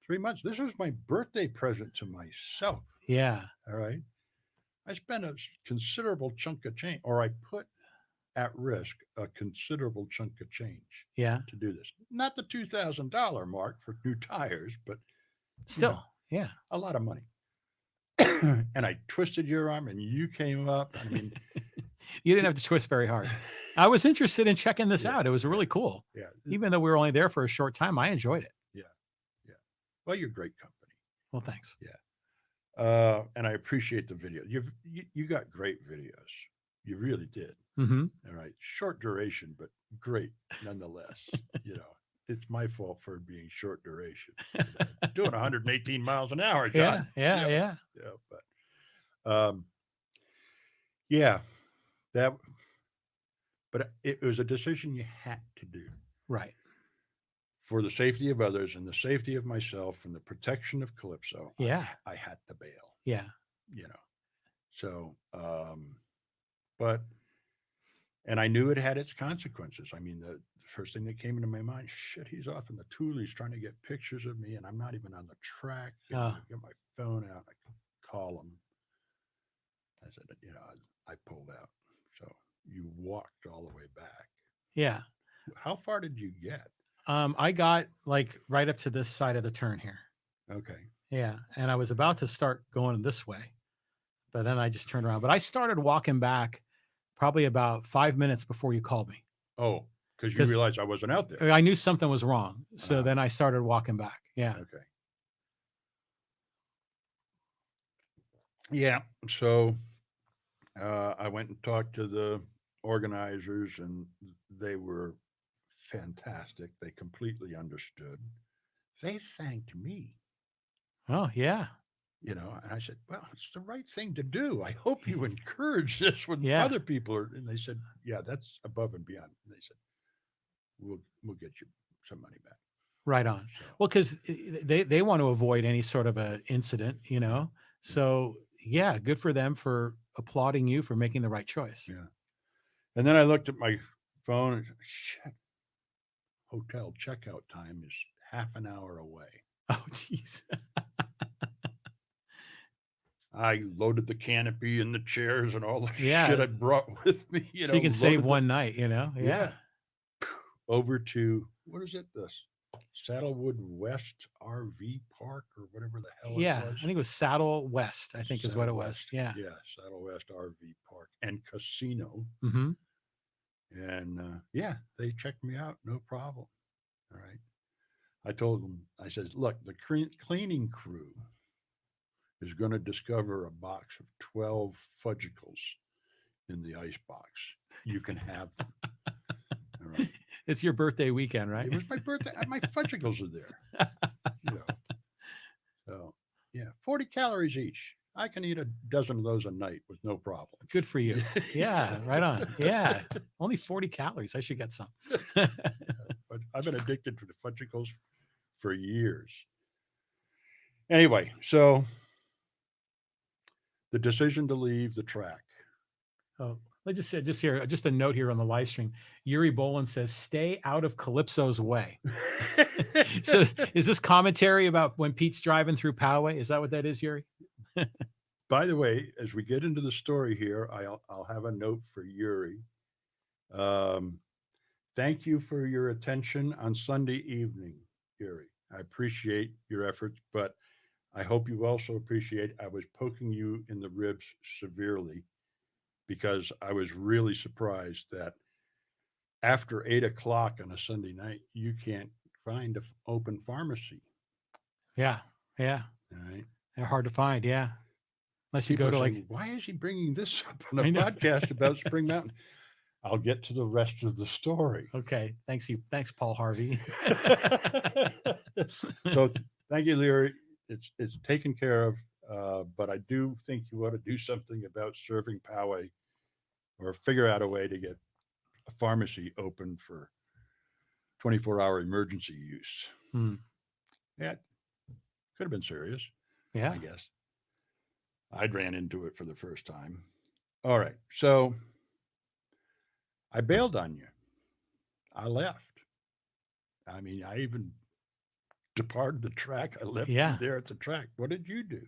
3 months. This was my birthday present to myself. Yeah. All right. I spent a considerable chunk of change, or I put at risk a considerable chunk of change. Yeah. To do this. Not the $2,000 mark for new tires, but still, yeah, a lot of money. And I twisted your arm and you came up. I mean, you didn't have to twist very hard. I was interested in checking this out. It was really cool. Yeah. Even though we were only there for a short time, I enjoyed it. Yeah. Well, you're a great company. Well, thanks. Yeah. And I appreciate the video. You got great videos. You really did. Mm-hmm. All right. Short duration, but great nonetheless. It's my fault for being short duration. Doing 118 miles an hour, John. Yeah. But but it was a decision you had to do. Right. For the safety of others and the safety of myself and the protection of Calypso. Yeah. I had to bail. Yeah. So, and I knew it had its consequences. I mean, the first thing that came into my mind, shit, he's off in the Tules trying to get pictures of me, and I'm not even on the track. Get my phone out. I could call him. I said, I pulled out. So you walked all the way back. Yeah. How far did you get? I got like right up to this side of the turn here. Okay. Yeah. And I was about to start going this way, but then I just turned around. But I started walking back probably about 5 minutes before you called me Oh, because you because realized I wasn't out there. I knew something was wrong. So Ah, then I started walking back. Yeah. okay. Yeah. So I went and talked to the organizers, and they were fantastic. They completely understood. They thanked me, Oh, yeah. and I said, well, it's the right thing to do. I hope you encourage this when Yeah. other people are. And they said, yeah, that's above and beyond. And they said, we'll get you some money back. Right on. So, Well, because they want to avoid any sort of a incident, yeah. So yeah, good for them for applauding you for making the right choice. Yeah. And then I looked at my phone and said, shit, hotel checkout time is half an hour away. Oh, geez. I loaded the canopy and the chairs and all the Yeah. shit I brought with me. So you can save loaded one night, Yeah. Yeah. Over to, what is it? The Saddlewood West RV Park or whatever the hell it Yeah. was. I think it was Saddle West, I think is what it Saddle was. West. Yeah. Yeah. Saddle West RV Park and Casino. Mm-hmm. And yeah, they checked me out. No problem. All right. I told them, I says, look, the cleaning crew is going to discover a box of 12 fudgicles in the ice box. You can have them. All right. It's your birthday weekend, right? It was my birthday. My fudgicles are there. So, yeah, 40 calories each. I can eat a dozen of those a night with no problem. Good for you. Yeah, right on. Yeah. Only 40 calories. I should get some. But I've been addicted to the fudgicles for years. Anyway, so the decision to leave the track. Oh, let's just say, just a note here on the live stream. Yuri Bolin says, "Stay out of Calypso's way." So, is this commentary about when Pete's driving through Poway? Is that what that is, Yuri? By the way, as we get into the story here, I'll have a note for Yuri. Thank you for your attention on Sunday evening, Yuri. I appreciate your efforts, but I hope you also appreciate I was poking you in the ribs severely because I was really surprised that after 8 o'clock on a Sunday night, you can't find an open pharmacy. Yeah. Yeah. All right. They're hard to find. Yeah. Unless you People go to are saying, like, why is he bringing this up on I a know. podcast about Spring Mountain? I'll get to the rest of the story. Okay. Thanks, Paul Harvey. So thank you, Leary. It's taken care of, but I do think you ought to do something about serving Poway or figure out a way to get a pharmacy open for 24-hour emergency use. Yeah, could have been serious. Yeah. I guess. I'd ran into it for the first time. All right. So I bailed on you. I left. I mean, I even departed the track. I left you there at the track. What did you do?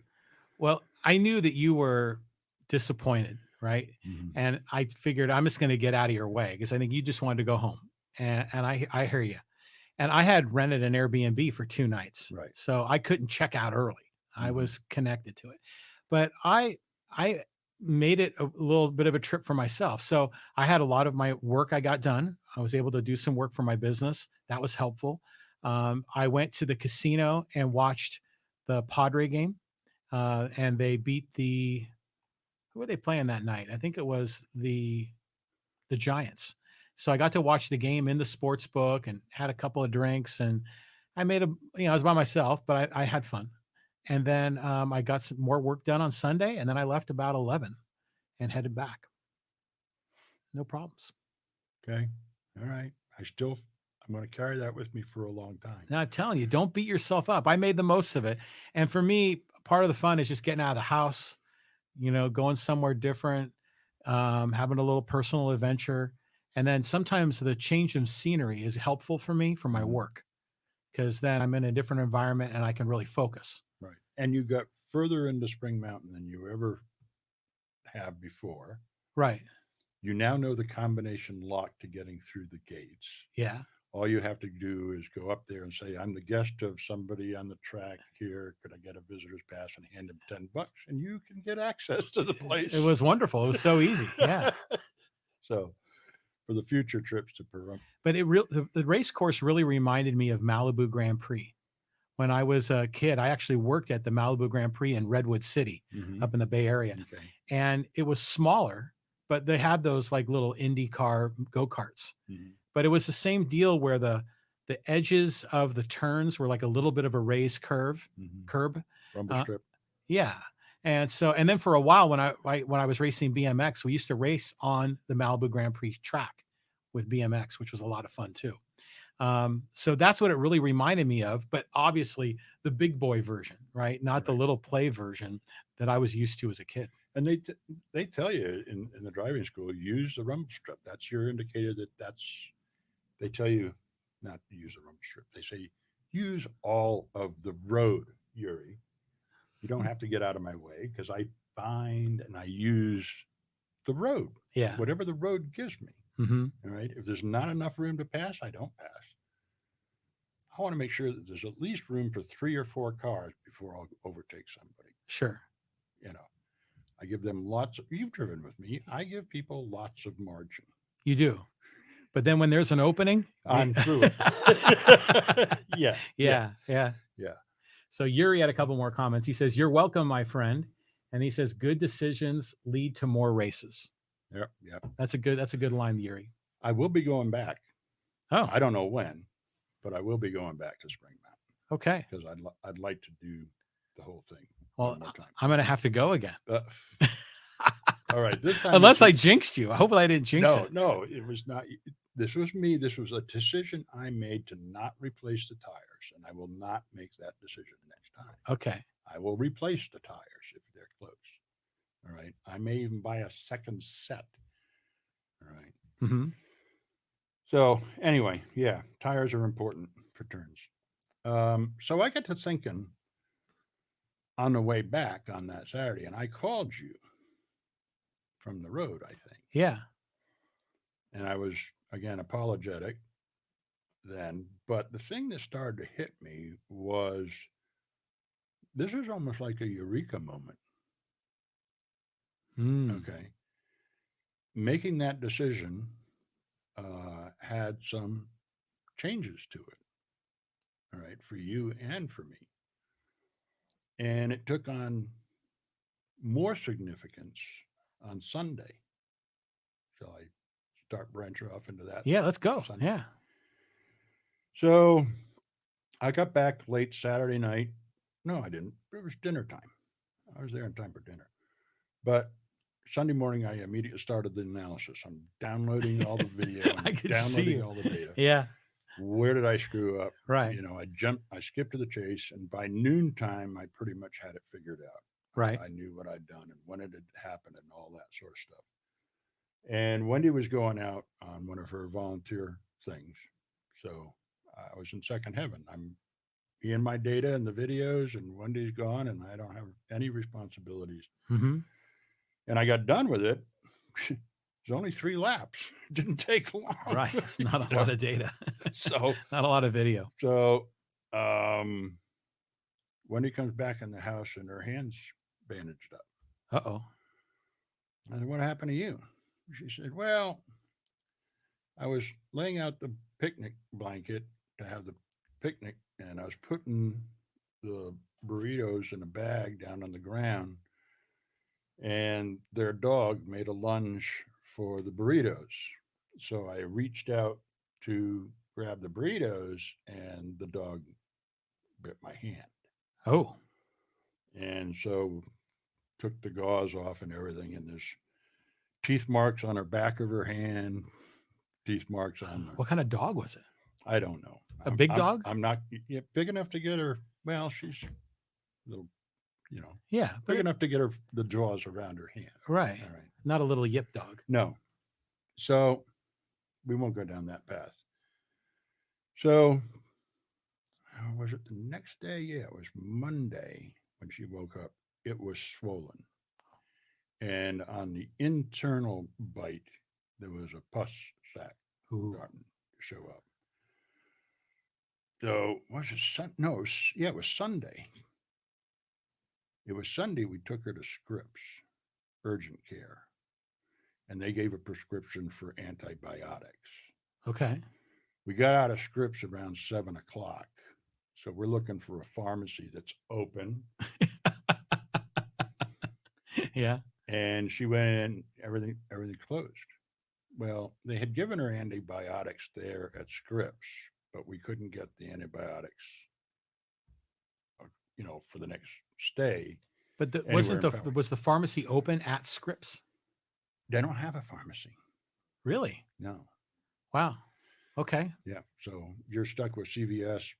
Well, I knew that you were disappointed, right? Mhm. And I figured I'm just going to get out of your way because I think you just wanted to go home. And I hear you. And I had rented an Airbnb for 2 nights. Right. So I couldn't check out early. I Mhm. was connected to it. But I made it a little bit of a trip for myself. So I had a lot of my work I got done. I was able to do some work for my business. That was helpful. I went to the casino and watched the Padre game. And they beat who were they playing that night? I think it was the Giants. So I got to watch the game in the sports book and had a couple of drinks, and I made I was by myself, but I had fun. And then I got some more work done on Sunday, and then I left about 11 and headed back. No problems. Okay. All right. I'm going to carry that with me for a long time. Now I'm telling you, don't beat yourself up. I made the most of it. And for me, part of the fun is just getting out of the house, going somewhere different, having a little personal adventure. And then sometimes the change of scenery is helpful for me for my work because then I'm in a different environment and I can really focus. Right. And you got further into Spring Mountain than you ever have before. Right. You now know the combination lock to getting through the gates. Yeah. All you have to do is go up there and say, I'm the guest of somebody on the track here. Could I get a visitor's pass, and hand them $10 and you can get access to the place. It was wonderful. It was so easy. Yeah. So for the future trips to Pahrump. But the race course really reminded me of Malibu Grand Prix. When I was a kid, I actually worked at the Malibu Grand Prix in Redwood City up in the Bay Area. Okay. And it was smaller, but they had those like little IndyCar go-karts. But it was the same deal where the edges of the turns were like a little bit of a raised curb. Rumble strip. Yeah. And so, and then for a while when I was racing BMX, we used to race on the Malibu Grand Prix track with BMX, which was a lot of fun too. So that's what it really reminded me of, but obviously the big boy version, right? Not the little play version that I was used to as a kid. And they tell you in the driving school, use the rumble strip. That's your indicator they tell you not to use the rumble strip. They say, use all of the road, Yuri. You don't have to get out of my way, because I find and I use the road. Yeah. Whatever the road gives me. All right. If there's not enough room to pass, I don't pass. I want to make sure that there's at least room for 3 or 4 cars before I'll overtake somebody. Sure. You know, I give them you've driven with me. I give people lots of margin. You do. But then when there's an opening, I'm through it. Yeah. So Yuri had a couple more comments. He says, "You're welcome, my friend." And he says, "Good decisions lead to more races." Yep. That's a good line, Yuri. I will be going back. Oh, I don't know when, but I will be going back to Spring Mountain. Okay. Because I'd like to do the whole thing. Well, one more time. I'm going to have to go again. All right. This time, unless I jinxed you. Hopefully I didn't jinx it. No, it was not. This was me. This was a decision I made to not replace the tires, and I will not make that decision next time. Okay. I will replace the tires if they're close. All right. I may even buy a second set. All right. So anyway, yeah, tires are important for turns. So I got to thinking on the way back on that Saturday, and I called you from the road, I think. Yeah. And I was, again, apologetic then. But the thing that started to hit me was, this is almost like a eureka moment. Okay. Making that decision had some changes to it. All right. For you and for me. And it took on more significance on Sunday. Shall I start branching off into that? Yeah, let's go. Sunday? Yeah. So I got back late Saturday night. No, I didn't. It was dinner time. I was there in time for dinner. But Sunday morning, I immediately started the analysis. I'm downloading all the video. I could downloading all the data. Yeah. Where did I screw up? Right. You know, I skipped to the chase, and by noontime, I pretty much had it figured out. Right. I knew what I'd done and when it had happened and all that sort of stuff. And Wendy was going out on one of her volunteer things. So I was in second heaven. I'm in my data and the videos, and Wendy's gone, and I don't have any responsibilities. And I got done with it. It was only 3 laps. It didn't take long. Right. It's not a lot of data. So not a lot of video. So Wendy comes back in the house and her hand's bandaged up. Uh-oh. I said, what happened to you? She said, well, I was laying out the picnic blanket to have the picnic, and I was putting the burritos in a bag down on the ground, and their dog made a lunge for the burritos. So I reached out to grab the burritos, and the dog bit my hand. Oh. And so took the gauze off and everything, and there's teeth marks on her back of her hand, teeth marks on What kind of dog was it? I don't know. A big dog? I'm not big enough to get her. Well, she's a little, Yeah, big enough to get her the jaws around her hand. Right. All right. Not a little yip dog. No. So we won't go down that path. So was it the next day? Yeah, it was Monday when she woke up. It was swollen. And on the internal bite, there was a pus sac Ooh. starting to show up. So was it No, it was Sunday. It was Sunday. We took her to Scripps urgent care, and they gave a prescription for antibiotics. Okay. We got out of Scripps around 7 o'clock. So we're looking for a pharmacy that's open. Yeah. And she went in, everything closed. Well, they had given her antibiotics there at Scripps, but we couldn't get the antibiotics, for the next stay But anywhere in Poway. was the pharmacy open at Scripps? They don't have a pharmacy. Really? No. Wow. Okay. Yeah. So you're stuck with CVS,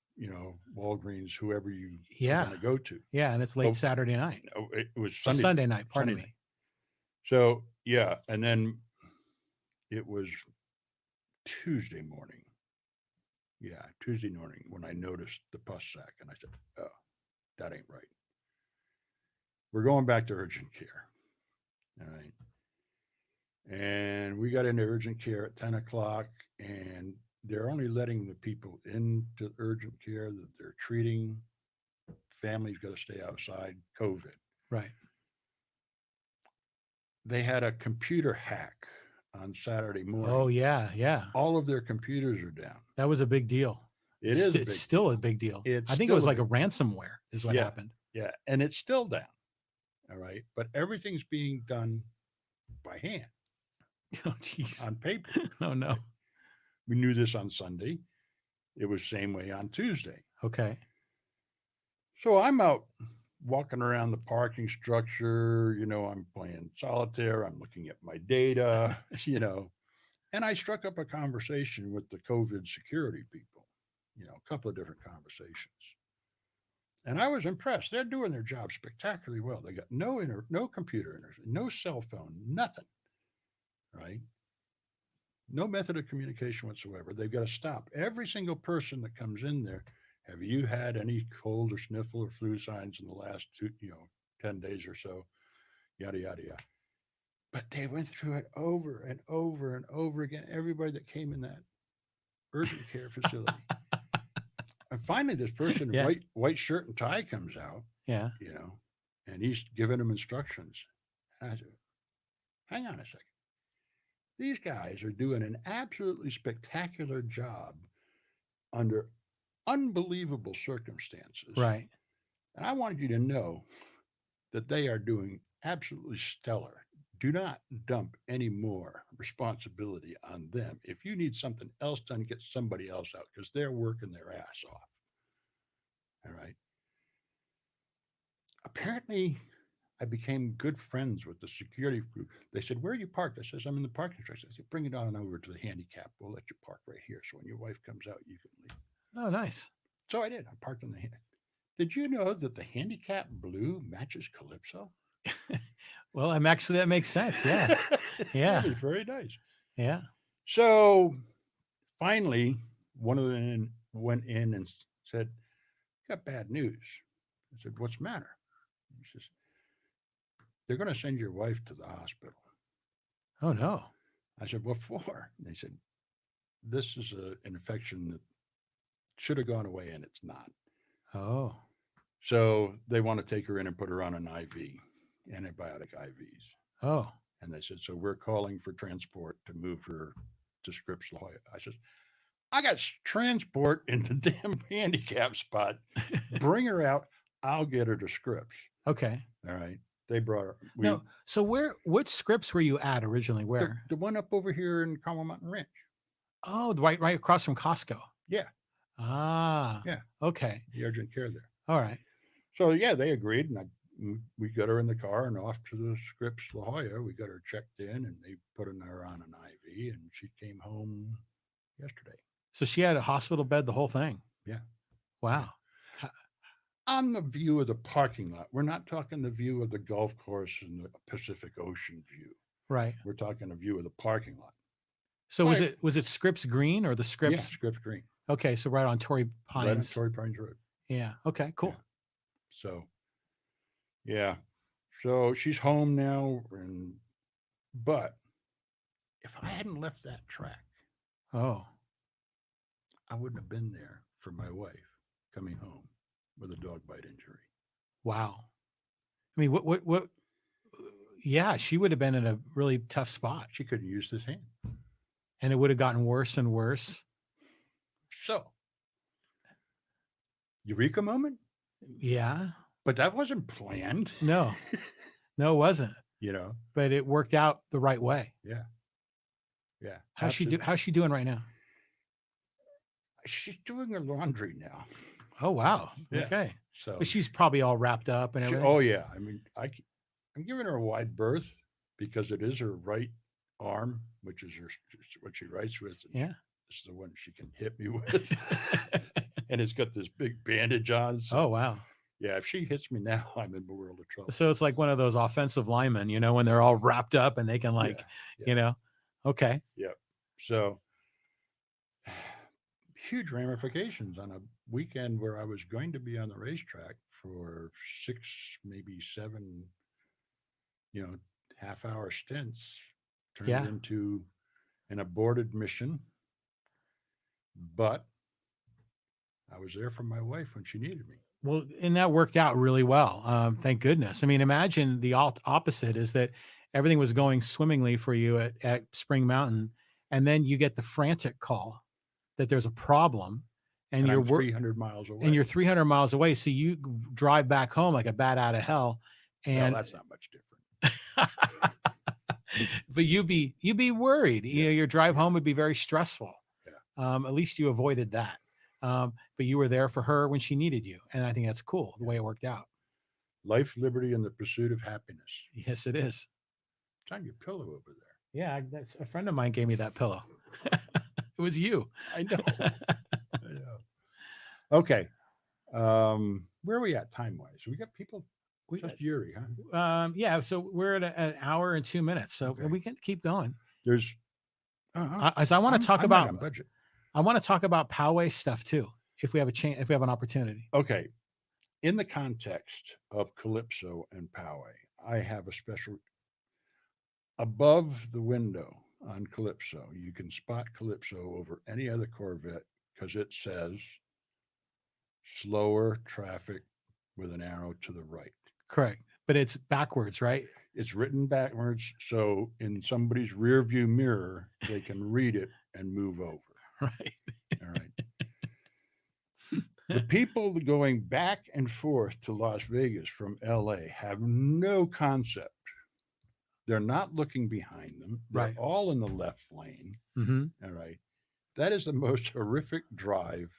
Walgreens, whoever you Yeah. want to go to. Yeah, and it's late Saturday night. It was Oh, Sunday. Sunday night. Pardon me. So yeah, and then it was Tuesday morning. Yeah, Tuesday morning when I noticed the pus sac, and I said, "Oh, that ain't right. We're going back to urgent care." All right. And we got into urgent care at 10 o'clock, and they're only letting the people into urgent care that they're treating. Families got to stay outside, COVID. Right. They had a computer hack on Saturday morning. Oh, yeah. Yeah. All of their computers are down. That was a big deal. It's still a big deal. I think it was like a ransomware is what happened. Yeah. And it's still down. All right. But everything's being done by hand. Oh, geez. On paper. Oh, no. We knew this on Sunday. It was same way on Tuesday. Okay. So I'm out walking around the parking structure. I'm playing solitaire. I'm looking at my data, and I struck up a conversation with the COVID security people, a couple of different conversations. And I was impressed. They're doing their job spectacularly well. They got no computer internet, no cell phone, nothing, right? No method of communication whatsoever. They've got to stop every single person that comes in there. Have you had any cold or sniffle or flu signs in the last 10 days or so? Yada, yada, yada. But they went through it over and over and over again. Everybody that came in that urgent care facility. And finally, this person in white shirt and tie comes out. Yeah. And he's giving them instructions. And I said, hang on a second. These guys are doing an absolutely spectacular job under unbelievable circumstances. Right. And I wanted you to know that they are doing absolutely stellar. Do not dump any more responsibility on them. If you need something else done, get somebody else out because they're working their ass off. All right. Apparently, I became good friends with the security group. They said, "Where are you parked?" I says, "I'm in the parking structure." I said, "Bring it on over to the handicap. We'll let you park right here. So when your wife comes out, you can leave." Oh, nice. So I did. I parked on the handicap. Did you know that the handicap blue matches Calypso? Well, that makes sense. Yeah. Yeah. It was very nice. Yeah. So finally, one of them went in and said, "Got bad news." I said, "What's the matter?" He says, "They're going to send your wife to the hospital." Oh, no. I said, "What for?" And they said, "This is an infection that should have gone away and it's not." Oh. So they want to take her in and put her on an IV, antibiotic IVs. Oh. And they said, "So we're calling for transport to move her to Scripps La Jolla." I said, "I got transport in the damn handicap spot. Bring her out. I'll get her to Scripps." Okay. All right. They brought her. No. So which Scripps were you at originally? Where? The one up over here in Poway Mountain Ranch. Oh, right across from Costco. Yeah. Ah. Yeah. Okay. The urgent care there. All right. So yeah, they agreed, and we got her in the car and off to the Scripps La Jolla. We got her checked in, and they put her on an IV, and she came home yesterday. So she had a hospital bed, the whole thing. Yeah. Wow. On the view of the parking lot. We're not talking the view of the golf course and the Pacific Ocean view. Right. We're talking a view of the parking lot. So was it Scripps Green or the Scripps? Yeah, Scripps Green. Okay, so right on Torrey Pines. Right on Torrey Pines Road. Yeah. Okay. Cool. Yeah. So, yeah. So she's home now, but If I hadn't left that track, Oh, I wouldn't have been there for my wife coming home with a dog bite injury. wow. I mean, what? Yeah, she would have been in a really tough spot, She couldn't use this hand. and it would have gotten worse and worse. So, eureka moment? Yeah. But that wasn't planned. No, no, it wasn't. You know? But it worked out the right way. Yeah. Yeah. How's she do? How's she doing right now? She's doing her laundry now. Oh wow. Yeah. Okay. So But she's probably all wrapped up and everything. oh yeah. I mean, I'm giving her a wide berth because it is her right arm, which is what she writes with. Yeah. This is the one she can hit me with. And it's got this big bandage on. So, Oh wow. yeah, if she hits me now, I'm in the world of trouble. So it's like one of those offensive linemen, when they're all wrapped up and they can Yeah. Okay. Yep. So huge ramifications on a weekend where I was going to be on the racetrack for 6, maybe 7, half-hour stints turned Yeah. into an aborted mission. But I was there for my wife when she needed me. Well, and that worked out really well. Thank goodness. I mean, imagine the opposite is that everything was going swimmingly for you at Spring Mountain, and then you get the frantic call that there's a problem, and And you're I'm 300 miles away. and you're 300 miles away. So you drive back home like a bat out of hell, Well, and that's not much different. but you'd be worried. Your drive home would be very stressful. Yeah. At least you avoided that. But you were there for her when she needed you, and I think that's cool the way it worked out. Life, liberty, and the pursuit of happiness. Yes, it is. It's on your pillow over there. Yeah, that's a friend of mine gave me that pillow. It was you. I know. I know. Okay. Where are we at time-wise? We got people. Just Yuri, huh? Yeah. So we're at an hour and 2 minutes, so Okay. we can keep going. There's. As I want to talk about on budget. I want to talk about Poway stuff too, if we have a chance, if we have an opportunity. Okay. In the context of Calypso and Poway, I have a special. Above the window on Calypso, you can spot Calypso over any other Corvette because it says slower traffic with an arrow to the right. Correct. But it's backwards, right? It's written backwards, so in somebody's rear view mirror, they can read it and move over. Right. All right. The people going back and forth to Las Vegas from LA have no concept. They're not looking behind them. They're Right. all in the left lane. Mm-hmm. All right. That is the most horrific drive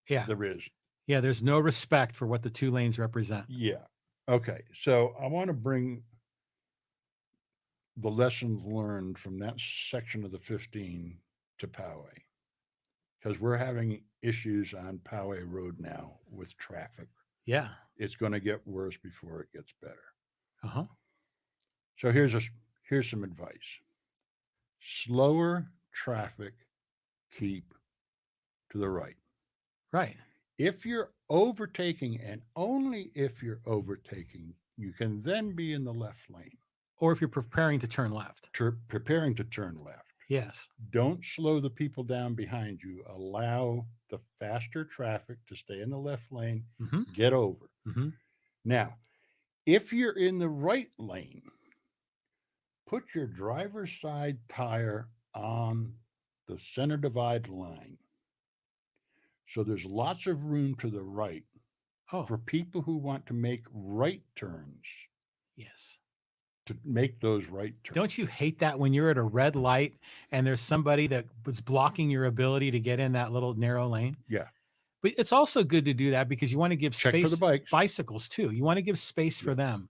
Yeah. there is. Yeah. There's no respect for what the two lanes represent. Yeah. Okay. So I want to bring the lessons learned from that section of the 15 to Poway, because we're having issues on Poway Road now with traffic. Yeah. It's going to get worse before it gets better. Uh-huh. So here's some advice. Slower traffic, keep to the right. Right. If you're overtaking, and only if you're overtaking, you can then be in the left lane. Or if you're preparing to turn left. Preparing to turn left. Yes. Don't slow the people down behind you. Allow the faster traffic to stay in the left lane. Mm-hmm. Get over. Mm-hmm. Now, if you're in the right lane, put your driver's side tire on the center divide line. So there's lots of room to the right for people who want to make right turns. Yes. To make those right turns. Don't you hate that when you're at a red light and there's somebody that was blocking your ability to get in that little narrow lane? Yeah. But it's also good to do that because you want to give space for the bikes. Bicycles too. You want to give space for them.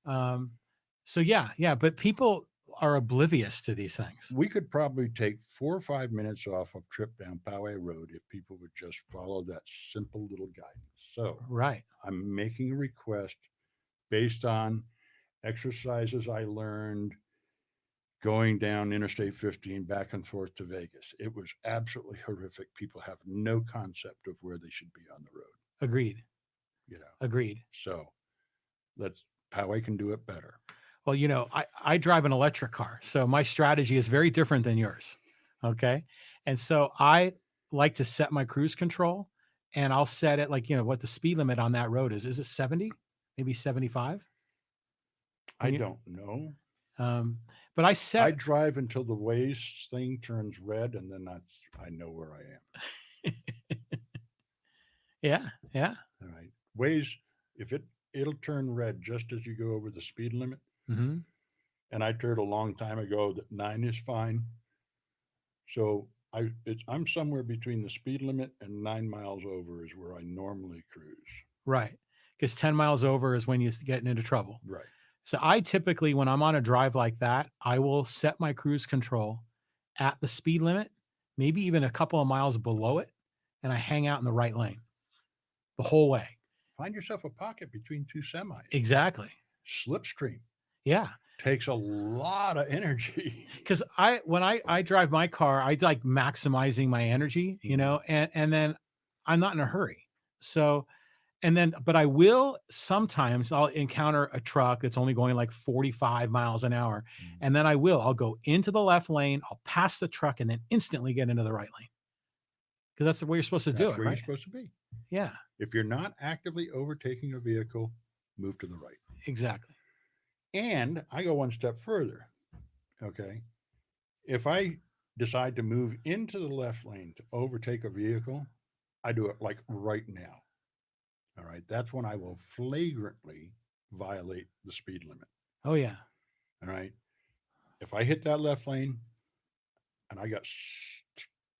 So yeah. But people are oblivious to these things. We could probably take 4 or 5 minutes off of trip down Poway Road if people would just follow that simple little guidance. So right. I'm making a request based on exercises I learned going down Interstate 15 back and forth to Vegas. It was absolutely horrific. People have no concept of where they should be on the road. Agreed. You know. Agreed. So Poway can do it better. Well, I drive an electric car, so my strategy is very different than yours. Okay. And so I like to set my cruise control and I'll set it like, what the speed limit on that road is. Is it 70? Maybe 75? I And you, don't know. um, but I I set, drive until the Waze thing turns red, and then I know where I am. yeah, yeah. All right. Waze, if it'll turn red just as you go over the speed limit. Hmm. And I heard a long time ago that 9 is fine. So I'm somewhere between the speed limit and 9 miles over is where I normally cruise. Right. Because 10 miles over is when you're getting into trouble. Right. So I typically, when I'm on a drive like that, I will set my cruise control at the speed limit, maybe even a couple of miles below it, and I hang out in the right lane the whole way. Find yourself a pocket between two semis. Exactly. Slipstream Yeah. takes a lot of energy. Because when I drive my car, I like maximizing my energy, and then I'm not in a hurry. So but I will sometimes I'll encounter a truck that's only going like 45 miles an hour. And then I'll go into the left lane, I'll pass the truck and then instantly get into the right lane. Because that's the way you're supposed to do That's it, where you're right? supposed to be. Yeah, If you're not actively overtaking a vehicle, move to the right. exactly. And I go one step further. Okay. If I decide to move into the left lane to overtake a vehicle, I do it like right now. All right. That's when I will flagrantly violate the speed limit. Oh yeah. All right. If I hit that left lane and I got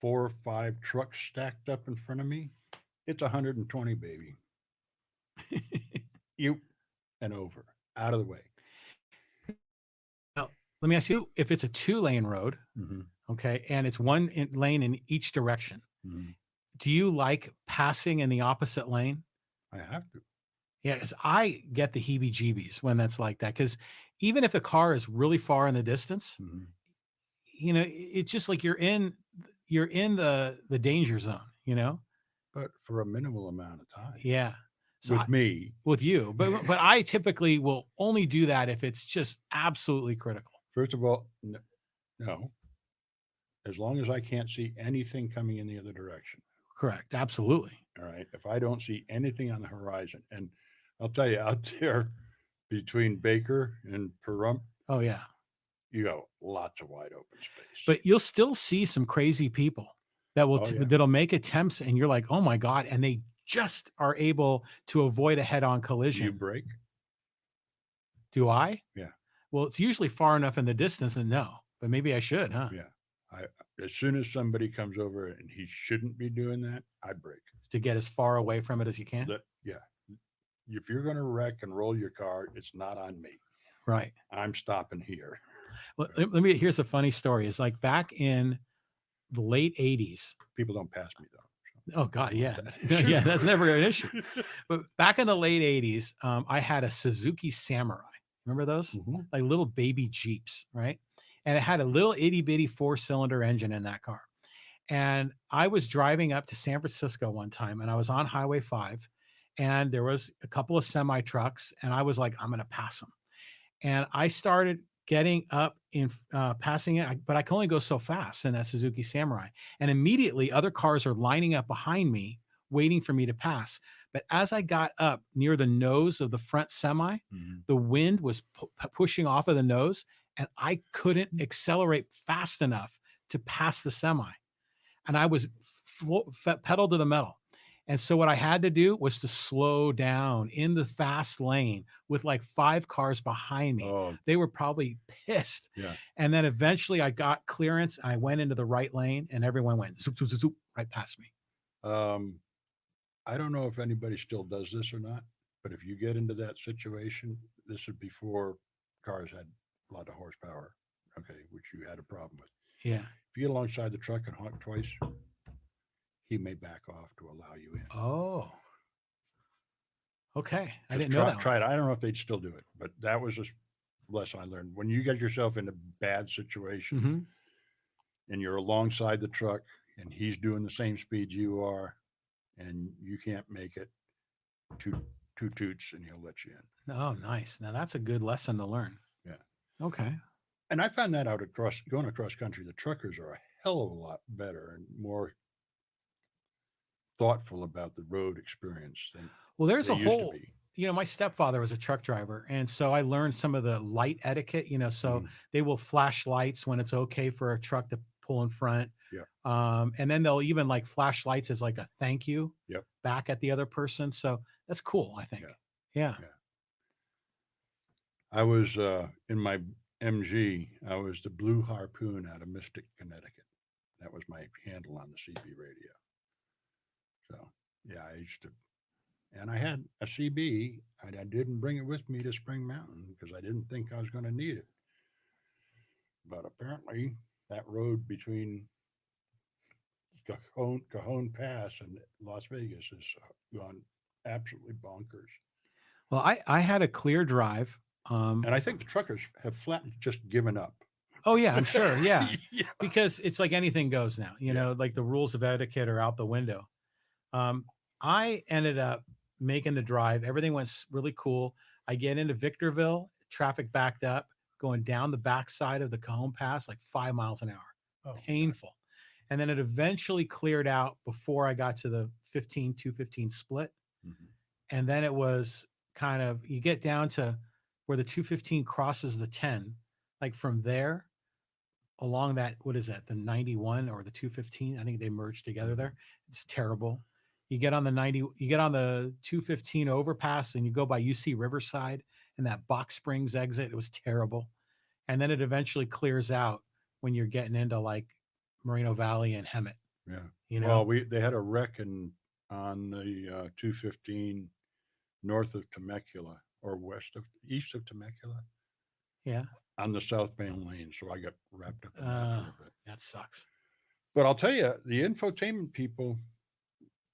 4 or 5 trucks stacked up in front of me, it's 120, baby. You and over, out of the way. Now, let me ask you, if it's a 2-lane road, Mm-hmm. okay, and it's one lane in each direction, Mm-hmm. do you like passing in the opposite lane? I have to. Yeah, because I get the heebie-jeebies when that's like that. Because even if a car is really far in the distance, Mm-hmm. it's just like you're in the danger zone. But for a minimal amount of time Yeah. So with me. with you, but I typically will only do that if it's just absolutely critical. First of all, no, as long as I can't see anything coming in the other direction. Correct. Absolutely. All right. If I don't see anything on the horizon, and I'll tell you out there between Baker and Pahrump, Oh yeah. you got lots of wide open space. But you'll still see some crazy people that will Oh, yeah. that'll make attempts, and you're like, oh my god, and they just are able to avoid a head-on Do you collision. brake? Do I? Yeah. Well, it's usually far enough in the distance, and no, but maybe I should, huh? Yeah. As soon as somebody comes over and he shouldn't be doing that, I brake. To get as far away from it as you can. Yeah. If you're going to wreck and roll your car, it's not on me. Right. I'm stopping here. Well, here's a funny story. It's like back in the late 80s. People don't pass me though. Oh God, yeah. That Yeah, that's never an issue. But back in the late 80s, I had a Suzuki Samurai. Remember those? Mhm. Like little baby Jeeps, right? And it had a little itty bitty 4-cylinder engine in that car. And I was driving up to San Francisco one time and I was on Highway 5 and there was a couple of semi trucks and I was like, I'm going to pass them. And I started getting up in passing it, but I can only go so fast in that Suzuki Samurai. And immediately other cars are lining up behind me, waiting for me to pass. But as I got up near the nose of the front semi, Mhm. the wind was pushing off of the nose, and I couldn't accelerate fast enough to pass the semi. And I was pedal to the metal. And so what I had to do was to slow down in the fast lane with like 5 cars behind me. Oh, They were probably pissed. yeah. And then eventually I got clearance and I went into the right lane and everyone went zoop, zoop, zoop, zoop, right past me. I don't know if anybody still does this or not, but if you get into that situation, this is before cars had a lot of horsepower, okay, which you had a problem with. Yeah. If you get alongside the truck and honk twice, he may back off to allow you in. Oh. Okay. I Just didn't know that. try it. I don't know if they'd still do it, but that was a lesson I learned. When you get yourself in a bad situation Mhm. and you're alongside the truck and he's doing the same speed you are and you can't make it, two toots and he'll let you in. Oh, nice. Now that's a good lesson to learn. Yeah. Okay. And I found that out going across country. The truckers are a hell of a lot better and more thoughtful about the road experience than Well, there's they a used to whole, be. my stepfather was a truck driver. And so I learned some of the light etiquette, so Mhm. they will flash lights when it's okay for a truck to pull in front. Yep. And then they'll even like flash lights as like a thank you Yep. back at the other person. So that's cool, I think. Yeah. Yeah. I was in my MG. I was the Blue Harpoon out of Mystic, Connecticut. That was my handle on the CB radio. So yeah, I used to, and I had a CB. I didn't bring it with me to Spring Mountain because I didn't think I was going to need it. But apparently, that road between Cajon Pass and Las Vegas has gone absolutely bonkers. Well, I had a clear drive. And I think the truckers have flat just given up. Oh yeah, I'm sure. Yeah. Yeah. Because it's like anything goes now, like the rules of etiquette are out the window. I ended up making the drive. Everything went really cool. I get into Victorville, traffic backed up, going down the backside of the Cajon Pass, like 5 miles an hour. Oh, Painful. And then it eventually cleared out before I got to the 215 split. Mhm. And then it was kind of, you get down to where the 215 crosses the 10, like from there along that, what is that, the 91 or the 215? I think they merged together there. It's terrible. You get on the 215 overpass and you go by UC Riverside and that Box Springs exit. It was terrible. And then it eventually clears out when you're getting into like Moreno Valley and Hemet. Yeah. Well, they had a wreck on the 215 north of Temecula or east of Temecula. Yeah. On the southbound lane, so I got wrapped up in that for a little bit. That sucks. But I'll tell you, the infotainment people,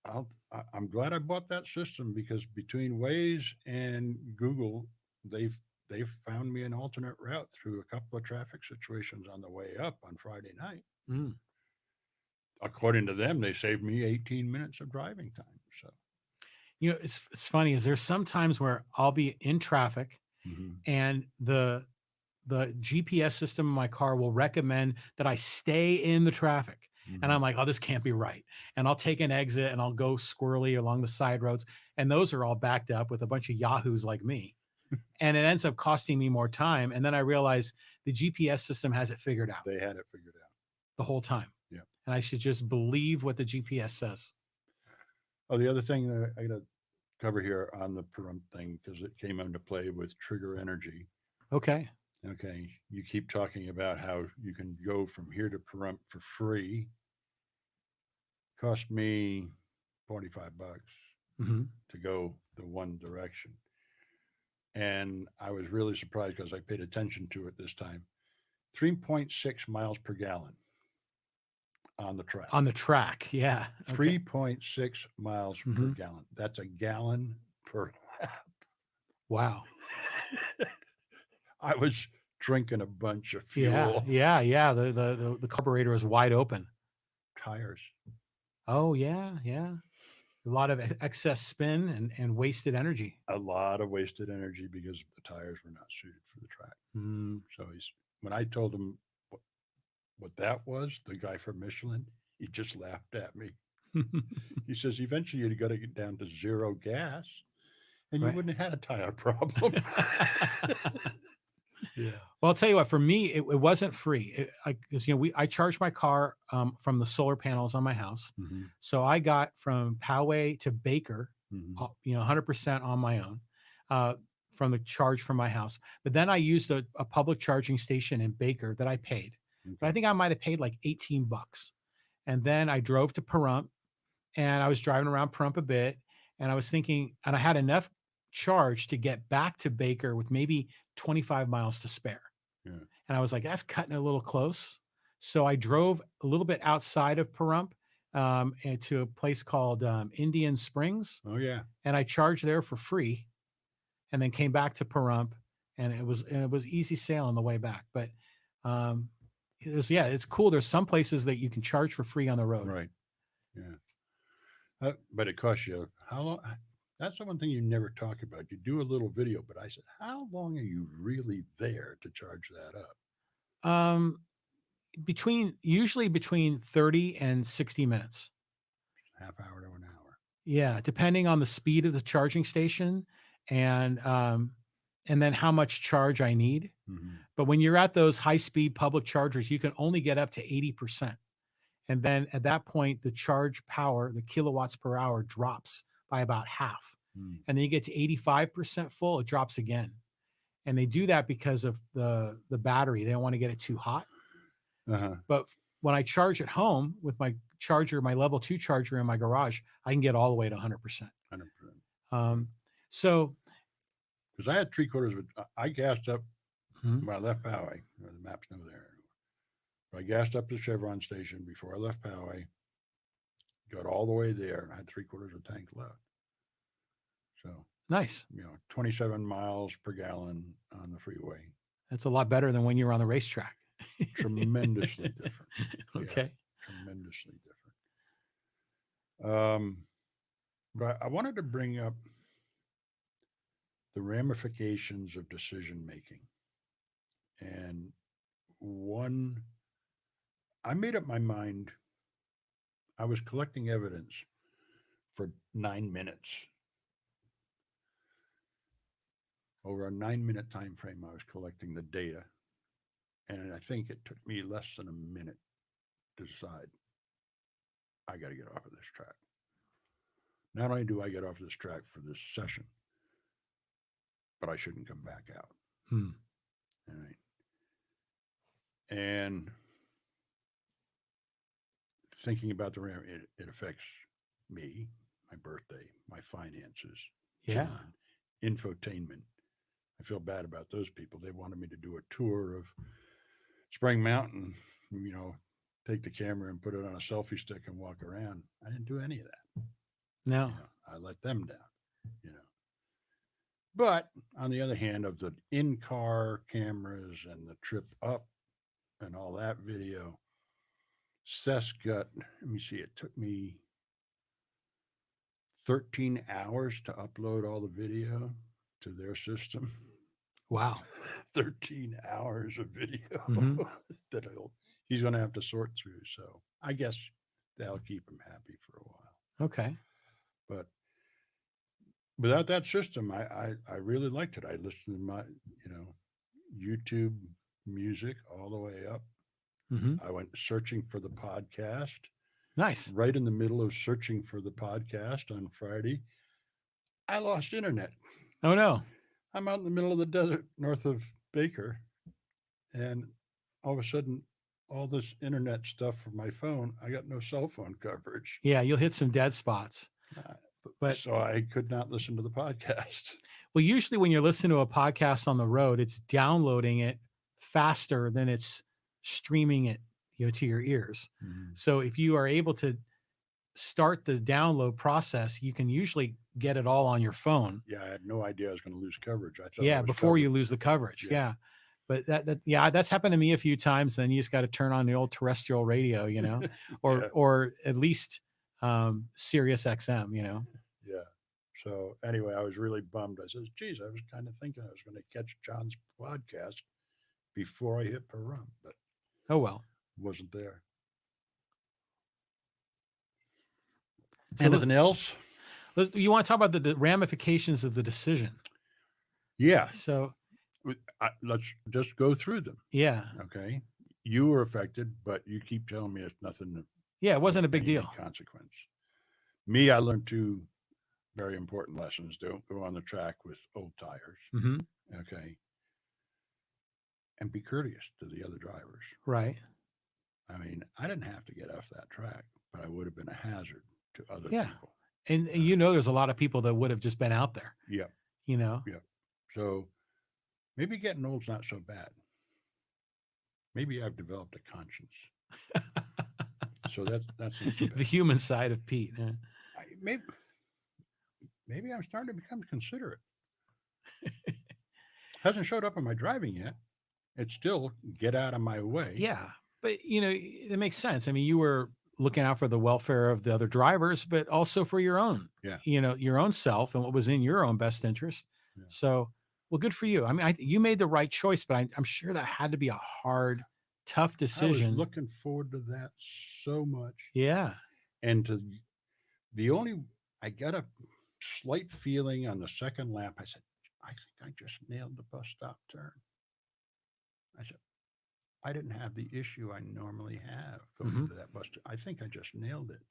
I'm glad I bought that system because between Waze and Google, they've found me an alternate route through a couple of traffic situations on the way up on Friday night. Mm. According to them, they saved me 18 minutes of driving time. So, it's funny is there's some times where I'll be in traffic and the GPS system in my car will recommend that I stay in the traffic. And I'm like, oh, this can't be right. And I'll take an exit and I'll go squirrely along the side roads. And those are all backed up with a bunch of yahoos like me. And it ends up costing me more time. And then I realize the GPS system has it figured out. They had it figured out the whole time. Yeah. And I should just believe what the GPS says. Oh, the other thing that I got to cover here on the Pahrump thing, because it came into play with Trigger Energy. Okay. You keep talking about how you can go from here to Pahrump for free. Cost me $45 to go the one direction. And I was really surprised because I paid attention to it this time. 3.6 miles per gallon on the track. On the track, yeah. 3.6 miles per gallon. That's a gallon per lap. Wow. I was drinking a bunch of fuel. Yeah. The carburetor is wide open. Tires. Oh, yeah. A lot of excess spin and wasted energy. A lot of wasted energy because the tires were not suited for the track. So when I told him what that was, the guy from Michelin, he just laughed at me. He says, eventually you got to get down to zero gas and you wouldn't have had a tire problem. Yeah. Well, I'll tell you what, for me, it wasn't free. I charged my car from the solar panels on my house. So I got from Poway to Baker, 100% on my own from the charge from my house. But then I used a public charging station in Baker that I paid. But I think I might have paid like $18. And then I drove to Pahrump and I was driving around Pahrump a bit. And I was thinking, and I had enough charge to get back to Baker with maybe 25 miles to spare. Yeah. And I was like, that's cutting it a little close. So I drove a little bit outside of Pahrump and to a place called Indian Springs. Oh, yeah. And I charged there for free and then came back to Pahrump and it was easy sail on the way back. But it's cool. There's some places that you can charge for free on the road. Right. Yeah. But it costs you how long? That's the one thing you never talk about. You do a little video, but I said, how long are you really there to charge that up? Um, usually between 30 and 60 minutes. Half hour to an hour. Yeah, depending on the speed of the charging station and then how much charge I need. Mm-hmm. But when you're at those high speed public chargers, you can only get up to 80%. And then at that point, the charge power, the kilowatts per hour drops by about half. Mm. And then you get to 85% full, it drops again. And they do that because of the battery. They don't want to get it too hot. Uh-huh. But when I charge at home with my charger, my level 2 charger in my garage, I can get all the way to 100%. 100%. So, because I had 3/4 of it, I gassed up mhm. when I left Poway. The map's never there anymore. I gassed up the Chevron station before I left Poway, got all the way there, and I had 3/4 of a tank left. So, Nice. 27 miles per gallon on the freeway. That's a lot better than when you were on the racetrack. Tremendously different. Okay. Yeah, tremendously different. But I wanted to bring up the ramifications of decision making. And one, I made up my mind. I was collecting evidence for 9 minutes. Over a 9-minute time frame, I was collecting the data. And I think it took me less than a minute to decide I got to get off of this track. Not only do I get off this track for this session, but I shouldn't come back out. All right. And thinking about it affects me, my birthday, my finances, Yeah. John, infotainment. I feel bad about those people. They wanted me to do a tour of Spring Mountain, take the camera and put it on a selfie stick and walk around. I didn't do any of that. No. I let them down, But on the other hand, of the in-car cameras and the trip up and all that video, Seth's got, let me see, it took me 13 hours to upload all the video to their system. Wow. 13 hours of video Mhm. that he's going to have to sort through. So I guess that'll keep him happy for a while. Okay. But without that system, I really liked it. I listened to my, YouTube music all the way up. Mm-hmm. I went searching for the podcast. Nice. Right in the middle of searching for the podcast on Friday, I lost internet. Oh, no. I'm out in the middle of the desert north of Baker, and all of a sudden, all this internet stuff from my phone, I got no cell phone coverage. Yeah, you'll hit some dead spots. But so I could not listen to the podcast. Well, usually when you're listening to a podcast on the road, it's downloading it faster than it's streaming it, to your ears. Mm-hmm. So if you are able to start the download process, you can usually get it all on your phone. Yeah, I had no idea I was going to lose coverage. I thought before you lose the coverage. Yeah. But that's happened to me a few times. Then you just got to turn on the old terrestrial radio, or at least Sirius XM, Yeah. So anyway, I was really bummed. I says, geez, I was kind of thinking I was going to catch John's podcast before I hit Pahrump, but oh well, wasn't there. So anything else? You want to talk about the ramifications of the decision? Yeah. So let's just go through them. Yeah. Okay. You were affected, but you keep telling me it's nothing. Yeah, it wasn't a big deal. Consequence. Me, I learned 2 very important lessons. Don't go on the track with old tires. Mm-hmm. Okay. And be courteous to the other drivers. Right. I mean, I didn't have to get off that track, but I would have been a hazard to other Yeah. people. And there's a lot of people that would have just been out there. Yeah. Yeah. So maybe getting old's not so bad. Maybe I've developed a conscience. So that's not so bad. The human side of Pete. Yeah. Maybe I'm starting to become considerate. Hasn't showed up in my driving yet. It's still get out of my way. Yeah. But, it makes sense. I mean, you were looking out for the welfare of the other drivers, but also for your own, Yeah. your own self and what was in your own best interest. Yeah. So, well, good for you. I mean, you made the right choice, but I'm sure that had to be a hard, tough I was decision. looking forward to that so much. Yeah. And the only, I got a slight feeling on the second lap. I said, I think I just nailed the bus stop turn. I said, I didn't have the issue I normally have going Mhm. into that bus. I think I just nailed it.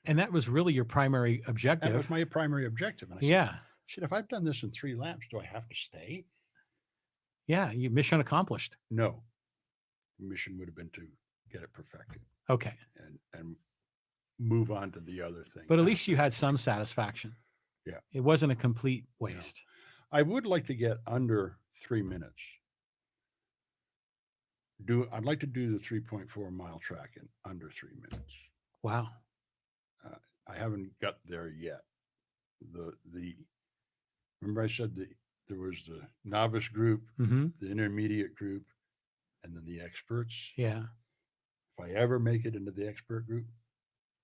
And that was really your primary That was objective. my primary objective. And I said, Yeah. shit, if I've done this in 3 laps, do I have to stay? Yeah. You mission accomplished. No. The mission would have been to get it perfected Okay. and move on to the other thing. But at least you had some satisfaction. Yeah. It wasn't a complete waste. I would like to get under 3 minutes. I'd like to do the 3.4 mile track in under 3 minutes. Wow. I haven't got there yet. Remember I said there was the novice group, Hmm. the intermediate group, and then the experts. Yeah. If I ever make it into the expert group,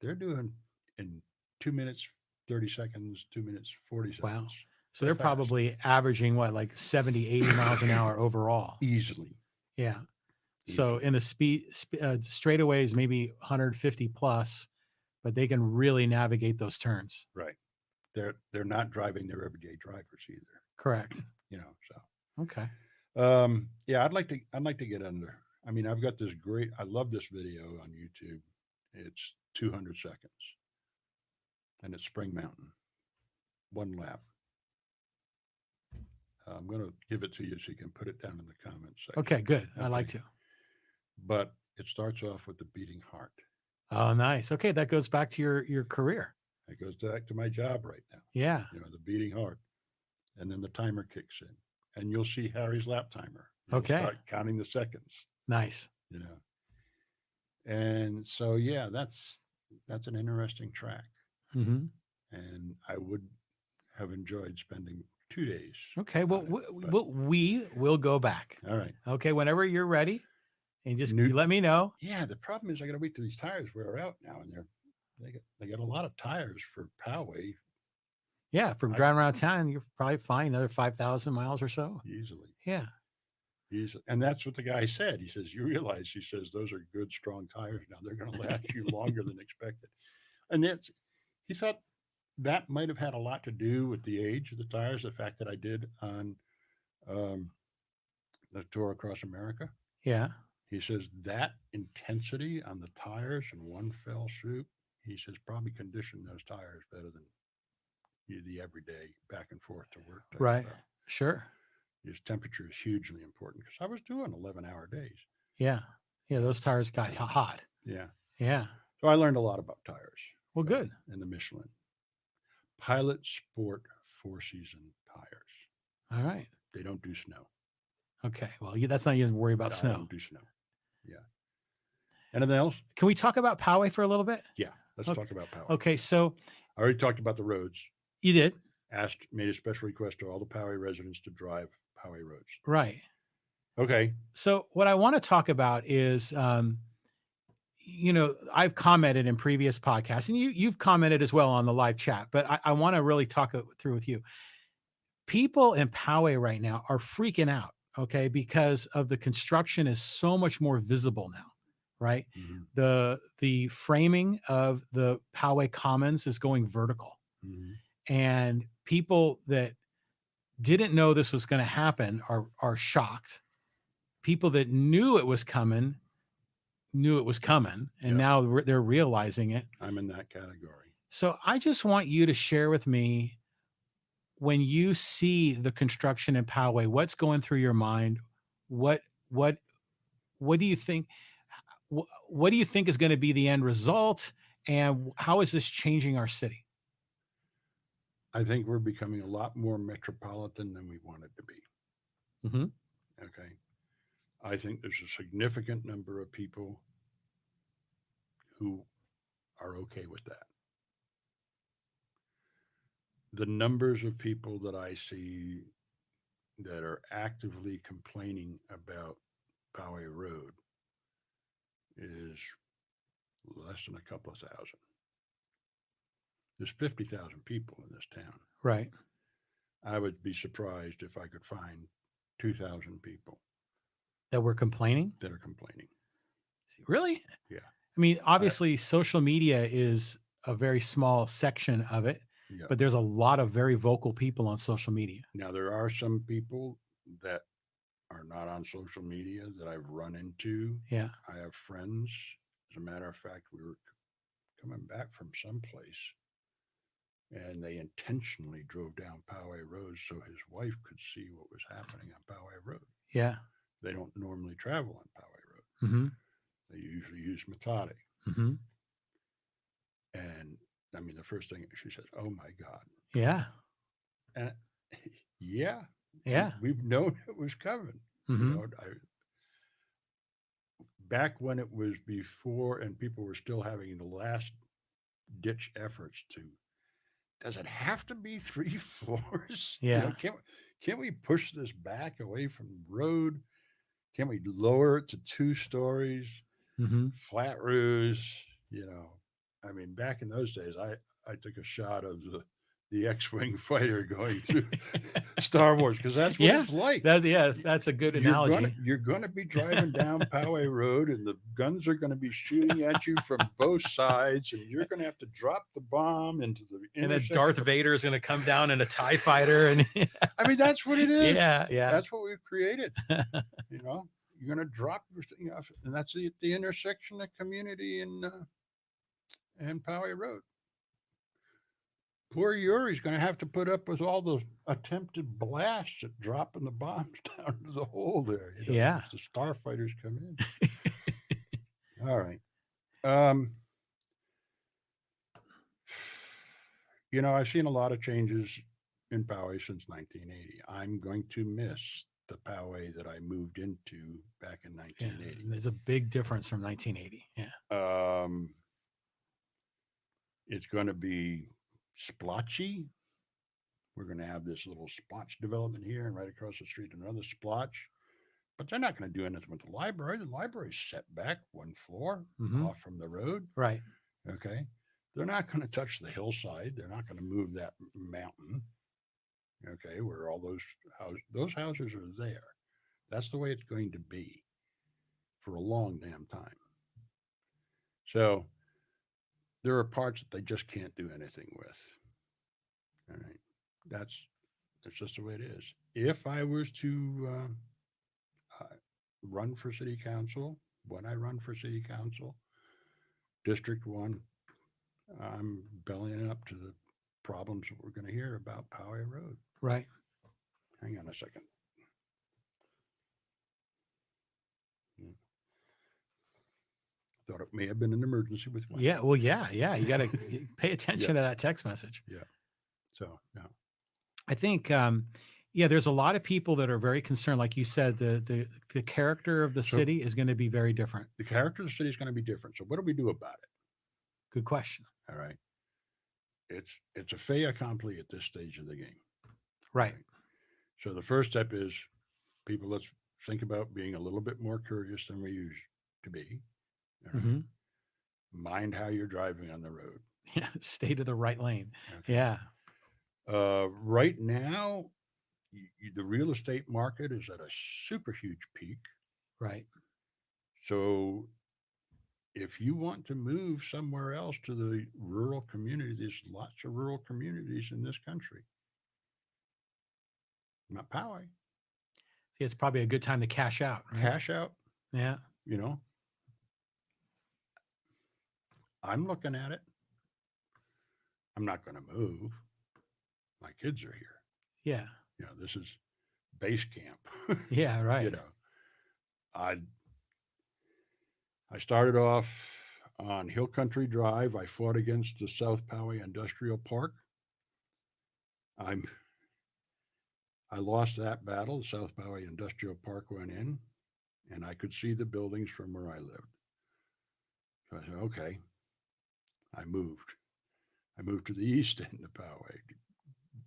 they're doing in 2 minutes, 30 seconds, 2 minutes, 40 seconds. Wow. So they're probably averaging what, like 70, 80 miles an hour overall. Easily. Yeah. So in the straightaways, maybe 150 plus, but they can really navigate those turns. Right. They're not driving their everyday drivers either. Correct. So Okay. yeah, I'd like to get under. I mean, I've got this I love this video on YouTube. It's 200 seconds. And it's Spring Mountain. 1 lap. I'm going to give it to you so you can put it down in the comments section. Okay, good. I like to. But it starts off with the beating heart. Oh, nice. Okay, that goes back to your career. It goes back to my job right now. Yeah. The beating heart. And then the timer kicks in. And you'll see Harry's lap timer. Okay. Start counting the seconds. Nice. And so yeah, that's an interesting track. Mm-hmm. And I would have enjoyed spending 2 days. Okay. Well, we will go back. All right. Okay. Whenever you're ready, and just you let me know. Yeah. The problem is I got to wait till these tires wear out now, and they got a lot of tires for Poway. Yeah, for driving around town, you're probably fine another 5,000 miles or so. Easily. Yeah. And that's what the guy said. He says, you realize, he says, those are good, strong tires now. They're going to last you longer than expected. And he thought that might have had a lot to do with the age of the tires, the fact that I did on the tour across America. Yeah. He says that intensity on the tires in one fell swoop, he says, probably conditioned those tires better than the everyday back and forth to work. Right. Stuff. Sure. His temperature is hugely important because I was doing 11-hour days. Yeah. Yeah. Those tires got hot. Yeah. Yeah. So I learned a lot about tires. Well, good. And the Michelin. Pilot Sport 4-season tires. All right. They don't do snow. Okay. Well, that's not even worry about snow. They don't do snow. Yeah. Anything else? Can we talk about Poway for a little bit? Yeah. Let's talk about Poway. Okay. So I already talked about the roads. You did? Made a special request to all the Poway residents to drive Poway roads. Right. Okay. So what I want to talk about is, I've commented in previous podcasts, and you've commented as well on the live chat, but I want to really talk it through with you. People in Poway right now are freaking out, okay, because of the construction is so much more visible now, right? Mm-hmm. The framing of the Poway Commons is going vertical. Mm-hmm. And people that didn't know this was going to happen are shocked. People that knew it was coming, and now they're realizing it. I'm in that category. So I just want you to share with me, when you see the construction in Poway, what's going through your mind? What do you think? What do you think is going to be the end result? And how is this changing our city? I think we're becoming a lot more metropolitan than we wanted to be. Mm-hmm. Okay. I think there's a significant number of people who are okay with that. The numbers of people that I see that are actively complaining about Poway Road is less than a couple of thousand. There's 50,000 people in this town. Right. I would be surprised if I could find 2,000 people That we're complaining. that are complaining. Really? Yeah. I mean, obviously, social media is a very small section of it, Yeah. but there's a lot of very vocal people on social media. Now, there are some people that are not on social media that I've run into. Yeah. I have friends. As a matter of fact, we were coming back from someplace and they intentionally drove down Poway Road so his wife could see what was happening on Poway Road. Yeah. They don't normally travel on Poway Road. Mm-hmm. They usually use Matati. Mm-hmm. And I mean, the first thing she says, "Oh my God." Yeah. And yeah, Yeah. we've known it was coming. Mm-hmm. You know, back when it was before and people were still having the last ditch efforts to, does it have to be 3 floors? You know, Yeah. can't we push this back away from the road? Can we lower it to 2 stories, Mm-hmm. flat roofs? You know, I mean, back in those days, I took a shot of the X-wing fighter going through Star Wars because that's what Yeah. it's like. That's a good analogy. You're gonna be driving down Poway Road, and the guns are gonna be shooting at you from both sides, and you're gonna have to drop the bomb into the And then intersection. Darth Vader is going to come down in a TIE fighter. And I mean, that's what it is. yeah. That's what we've created. You know, you're gonna drop your thing off, and that's the intersection of community and Poway Road. Poor Yuri's going to have to put up with all the attempted blasts at dropping the bombs down to the hole there. You know, Yeah. as the starfighters come in. All right. You know, I've seen a lot of changes in Poway since 1980. I'm going to miss the Poway that I moved into back in 1980. Yeah, there's a big difference from 1980. Yeah. It's going to be splotchy. We're going to have this little splotch development here, and right across the street another splotch. But they're not going to do anything with the library. The library's set back 1 floor off from the road. Right. Okay. They're not going to touch the hillside. They're not going to move that mountain. Okay, where all those houses are there. That's the way it's going to be for a long damn time. So there are parts that they just can't do anything with. All right. That's just the way it is. If I was to run for city council, when I run for city council, District 1, I'm bellying up to the problems that we're going to hear about Poway Road. Right. Hang on a second. Thought it may have been an emergency with one. Yeah. Well, yeah. You got to pay attention to that text message. Yeah. So, yeah. I think, there's a lot of people that are very concerned. Like you said, the character of the city is going to be very different. The character of the city is going to be different. So what do we do about it? Good question. All right. It's a fait accompli at this stage of the game. Right. So the first step is people, let's think about being a little bit more courteous than we used to be. All right? Mind how you're driving on the road. Yeah. Stay to the right lane. Okay. Yeah. Right now, the real estate market is at a super huge peak. Right. So if you want to move somewhere else to the rural community, there's lots of rural communities in this country. Not Poway. See, it's probably a good time to cash out. Right? Cash out. Yeah. You know, I'm looking at it. I'm not going to move. My kids are here. Yeah. You know, this is base camp. Yeah. Right. You know, I started off on Hill Country Drive. I fought against the South Poway Industrial Park. I lost that battle. The South Poway Industrial Park went in, and I could see the buildings from where I lived. So I said, okay. I moved to the east end of Poway,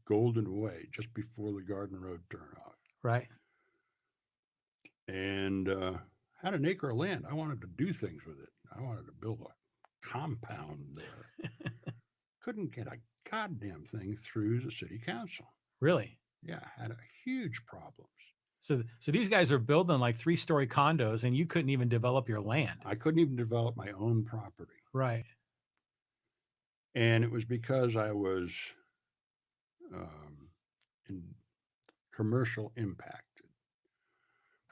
Golden Way, just before the Garden Road turnoff. Right. And had an acre of land. I wanted to do things with it. I wanted to build a compound there. Couldn't get a goddamn thing through the city council. Really? Yeah, had a huge problems. So these guys are building like 3-story condos, and you couldn't even develop your land. I couldn't even develop my own property. Right. And it was because I was in commercial impacted.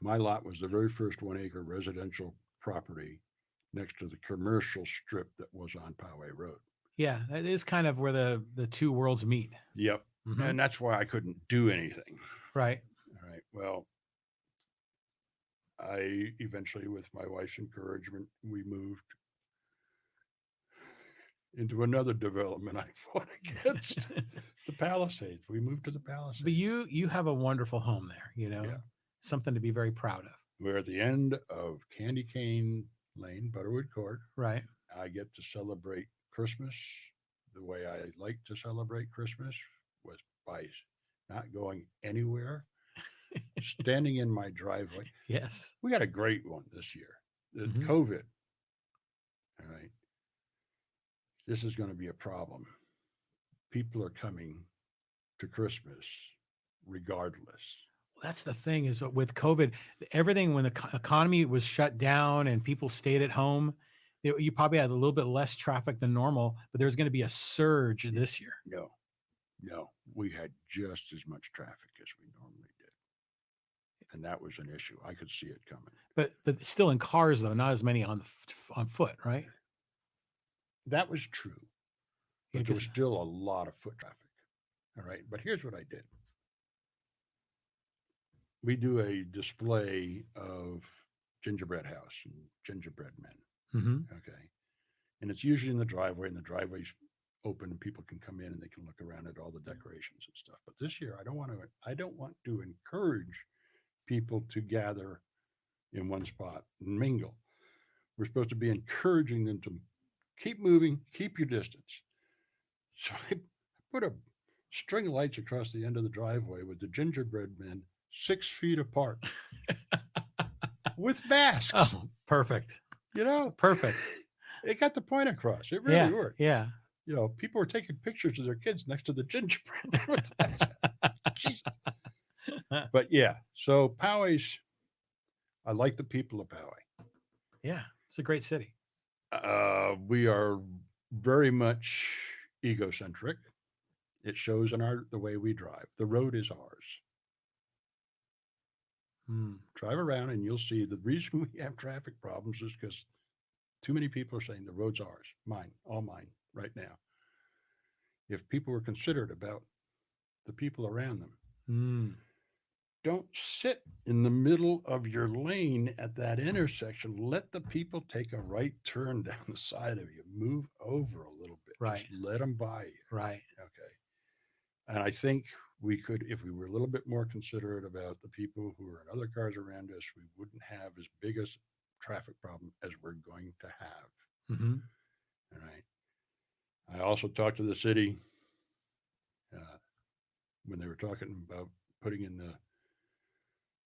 My lot was the very first 1-acre residential property next to the commercial strip that was on Poway Road. Yeah, that is kind of where the two worlds meet. Yep. And that's why I couldn't do anything. Right. All right. Well, I eventually, with my wife's encouragement, we moved into another development I fought against, the Palisades. We moved to the Palisades. But you have a wonderful home there, Yeah. something to be very proud of. We're at the end of Candy Cane Lane, Butterwood Court. Right. I get to celebrate Christmas the way I like to celebrate Christmas, was by not going anywhere, standing in my driveway. Yes. We got a great one this year. The Mhm. COVID. All right. This is going to be a problem. People are coming to Christmas regardless. That's the thing, is with COVID, everything, when the economy was shut down and people stayed at home, you probably had a little bit less traffic than normal, but there's going to be a surge this year. No, we had just as much traffic as we normally did. And that was an issue. I could see it coming. But still in cars, though, not as many on foot, right? That was true. Yeah, But there was still a lot of foot traffic. All right. But here's what I did. We do a display of gingerbread house and gingerbread men. Mhm. Okay. And it's usually in the driveway, and the driveway's open and people can come in and they can look around at all the decorations and stuff. But this year I don't want to encourage people to gather in one spot and mingle. We're supposed to be encouraging them to keep moving, keep your distance. So I put a string of lights across the end of the driveway with the gingerbread men 6 feet apart with masks. Oh, perfect. Perfect. It got the point across. It really worked. Yeah. People were taking pictures of their kids next to the gingerbread. Jesus. But yeah, so Poway's, I like the people of Poway. Yeah, it's a great city. We are very much egocentric. It shows in the way we drive. The road is ours. Drive around and you'll see the reason we have traffic problems is because too many people are saying the road's ours, mine, all mine right now. If people were considerate about the people around them, don't sit in the middle of your lane at that intersection. Let the people take a right turn down the side of you. Move over a little bit. Right. Just let them by you. Right. Okay. And I think we could, if we were a little bit more considerate about the people who are in other cars around us, we wouldn't have as big a traffic problem as we're going to have. Mm-hmm. All right. I also talked to the city when they were talking about putting in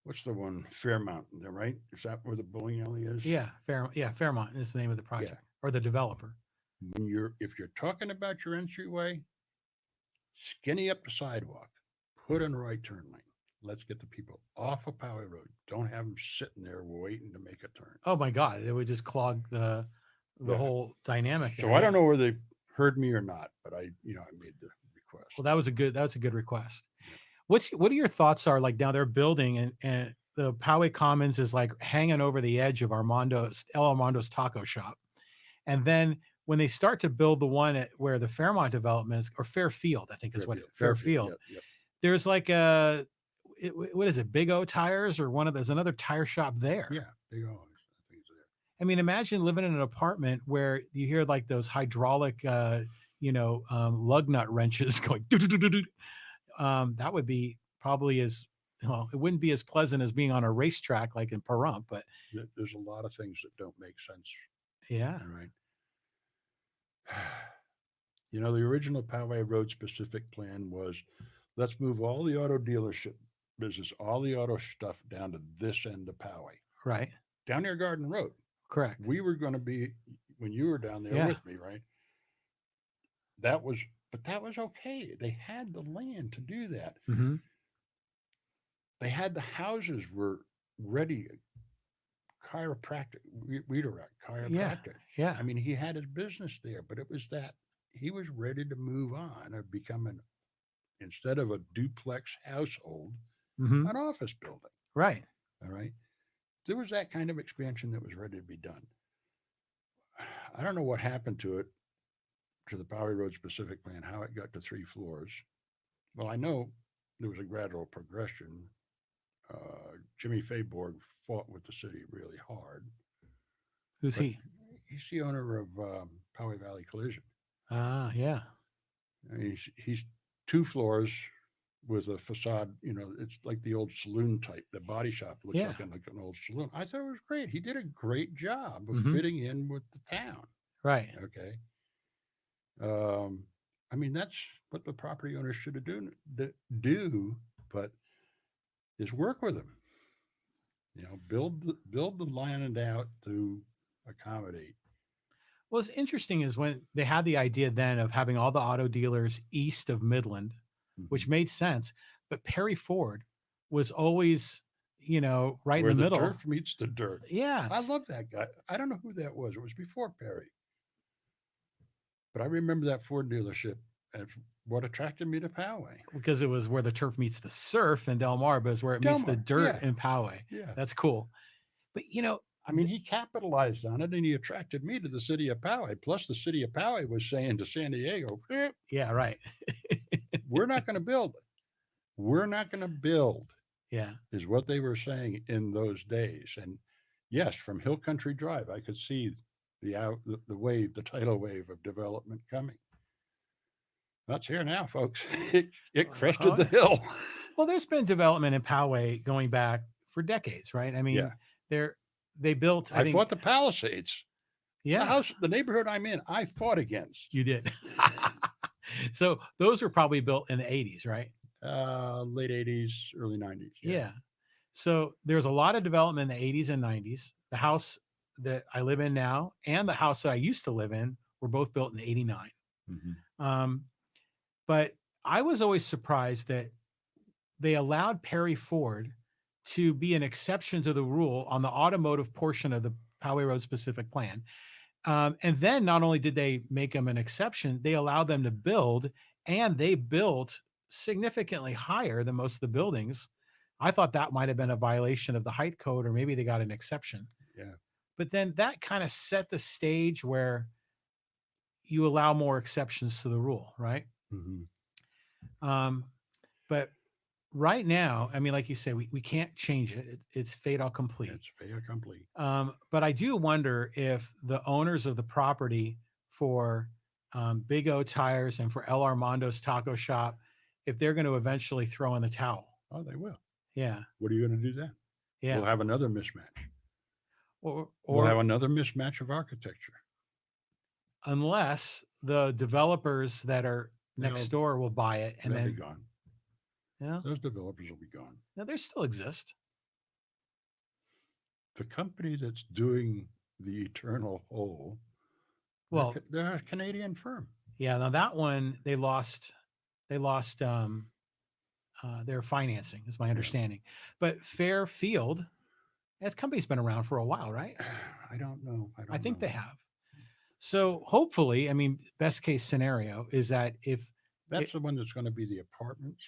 what's the one, Fairmount, right? Is that where the bowling alley is? Yeah, Fairmont is the name of the project, or the developer. If you're talking about your entryway, skinny up the sidewalk, put in the right turn lane. Let's get the people off of Poway Road. Don't have them sitting there waiting to make a turn. Oh my God, it would just clog the whole dynamic. So I don't know whether they heard me or not, but I made the request. Well, that was a good request. What are your thoughts are like now they're building and the Poway Commons is like hanging over the edge of El Armando's taco shop. And then when they start to build the one where the Fairmont development is, or Fairfield, I think is what Fairfield. Yep. There's like what is it? Big O Tires or there's another tire shop there. Yeah. Big O. I think it's there. I mean, imagine living in an apartment where you hear like those hydraulic, lug nut wrenches going. That would be probably it wouldn't be as pleasant as being on a racetrack like in Pahrump, but there's a lot of things that don't make sense. Yeah. All right. The original Poway Road specific plan was let's move all the auto dealership business, all the auto stuff down to this end of Poway. Right. Down near Garden Road. Correct. We were going to be when you were down there Yeah. with me, right? That was, but that was okay. They had the land to do that. Mm-hmm. They had the houses were ready. Chiropractic, redirect, Yeah. chiropractic. Yeah. I mean, he had his business there, but it was that he was ready to move on and become an, instead of a duplex household, Mm-hmm. an office building. Right. All right. There was that kind of expansion that was ready to be done. I don't know what happened to it, to the Poway Road specific plan, how it got to 3 floors. Well, I know there was a gradual progression. Jimmy Fayborg fought with the city really hard, Who's but he? he's the owner of Poway Valley Collision. Ah, yeah. And he's 2 floors with a facade. You know, it's like the old saloon type. The body shop looks Yeah. like an old saloon. I thought it was great. He did a great job of Mm-hmm. fitting in with the town. Right. Okay. I mean, that's what the property owners should have do, but is work with them. You know, build the land out to accommodate. What's interesting is when they had the idea then of having all the auto dealers east of Midland, which Mhm. made sense, but Perry Ford was always, right Where in the the middle. turf meets the dirt. Yeah. I love that guy. I don't know who that was. It was before Perry. But I remember that Ford dealership as what attracted me to Poway. Because it was where the turf meets the surf in Del Mar, but it's where it meets the Delmar, dirt yeah. in Poway. Yeah. That's cool. But I mean, he capitalized on it and he attracted me to the city of Poway. Plus, the city of Poway was saying to San Diego, yeah, right. we're not going to build it. We're not going to build, Yeah. is what they were saying in those days. And yes, from Hill Country Drive, I could see the wave, the tidal wave of development coming. That's here now, folks. It crested the hill. Well, there's been development in Poway going back for decades, right? I mean, Yeah. they built. I fought the Palisades. Yeah. The neighborhood I'm in, I fought against. You did. So those were probably built in the 80s, right? Late 80s, early 90s. Yeah. So there's a lot of development in the 80s and 90s. The house that I live in now and the house that I used to live in were both built in 89. Mm-hmm. But I was always surprised that they allowed Perry Ford to be an exception to the rule on the automotive portion of the Poway Road specific plan. And then not only did they make them an exception, they allowed them to build, and they built significantly higher than most of the buildings. I thought that might have been a violation of the height code, or maybe they got an exception. Yeah. But then that kind of set the stage where you allow more exceptions to the rule, right? Mm-hmm. But right now, I mean, like you say, we can't change it. It's fait accompli. It's fait accompli. But I do wonder if the owners of the property for Big O Tires and for El Armando's Taco Shop, if they're going to eventually throw in the towel. Oh, they will. Yeah. What are you going to do then? Yeah. We'll have another mismatch. Or we'll have another mismatch of architecture. Unless the developers that are next door will buy it and then be gone. Yeah. Those developers will be gone. No, they still exist. The company that's doing the Eternal Hole, well, they're a Canadian firm. Yeah. Now that one, they lost their financing, is my understanding. But Fairfield, that company's been around for a while, right? I don't know. I think they have. So hopefully, I mean, best case scenario is that if that's the one that's going to be the apartments.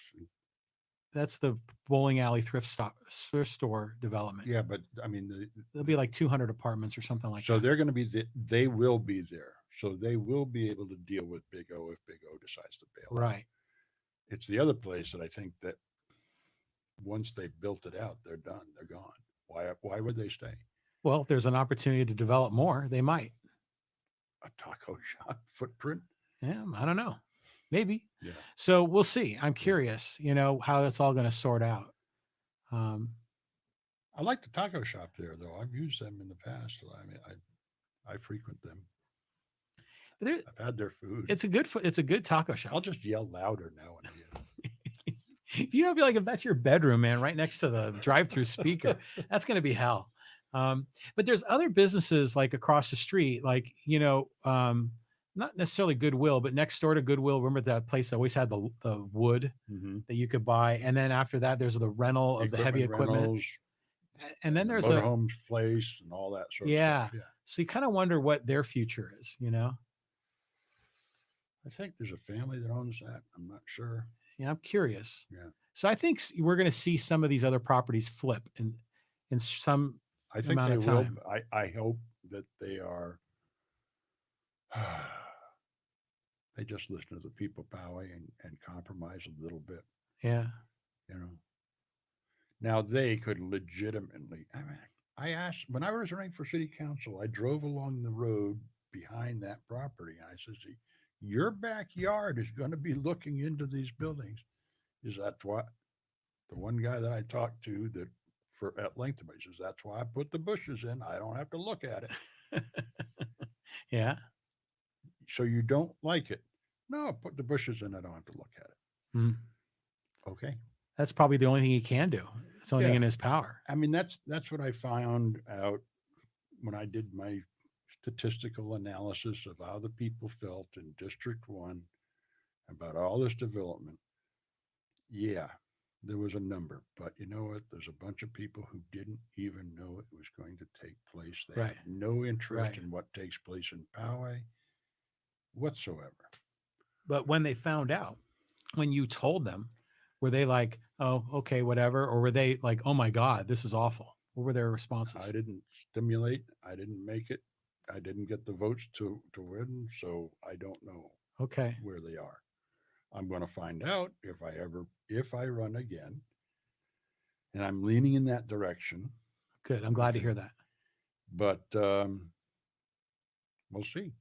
That's the bowling alley thrift store development. Yeah, but I mean, there'll be like 200 apartments or something like that. So they're going to be they will be there. So they will be able to deal with Big O if Big O decides to bail. Right. It's the other place that I think that once they've built it out, they're done. They're gone. Why would they stay? Well, if there's an opportunity to develop more, they might. A taco shop footprint? Yeah, I don't know. Maybe. Yeah. So we'll see. I'm curious, how it's all going to sort out. I like the taco shop there, though. I've used them in the past. So I mean, I frequent them. I've had their food. It's a good taco shop. I'll just yell louder now and again. If you feel like if that's your bedroom, man, right next to the drive-through speaker, that's going to be hell. But there's other businesses like across the street, like, not necessarily Goodwill, but next door to Goodwill, remember that place that always had the wood Mhm. that you could buy? And then after that, there's the rental of the heavy Equipment equipment. rentals And then and the there's a, motorhomes place and all that sort of stuff, yeah. yeah. So you kind of wonder what their future is, I think there's a family that owns that, I'm not sure. Yeah, I'm curious. Yeah. So I think we're going to see some of these other properties flip in some I think amount they of will, time. I hope that they are they just listen to the people of Poway and compromise a little bit, Yeah. you know. Now they could legitimately, I mean, I asked when I was running for city council, I drove along the road behind that property and I says, your backyard is going to be looking into these buildings. Is that what the one guy that I talked to that for at length about, he says, that's why I put the bushes in. I don't have to look at it. Yeah. So you don't like it? No, put the bushes in. I don't have to look at it. Mm. Okay. That's probably the only thing he can do. It's the only thing Yeah. in his power. I mean, that's what I found out when I did my statistical analysis of how the people felt in District 1 about all this development. Yeah, there was a number, but you know what? There's a bunch of people who didn't even know it was going to take place. They Right. have no interest Right. in what takes place in Poway whatsoever. But when they found out, when you told them, were they like, oh, okay, whatever? Or were they like, oh my God, this is awful? What were their responses? I didn't stimulate. I didn't make it. I didn't get the votes to win, so I don't know Okay. where they are. I'm going to find out if I run again, and I'm leaning in that direction. Good. I'm glad to Okay, hear that. but we'll see.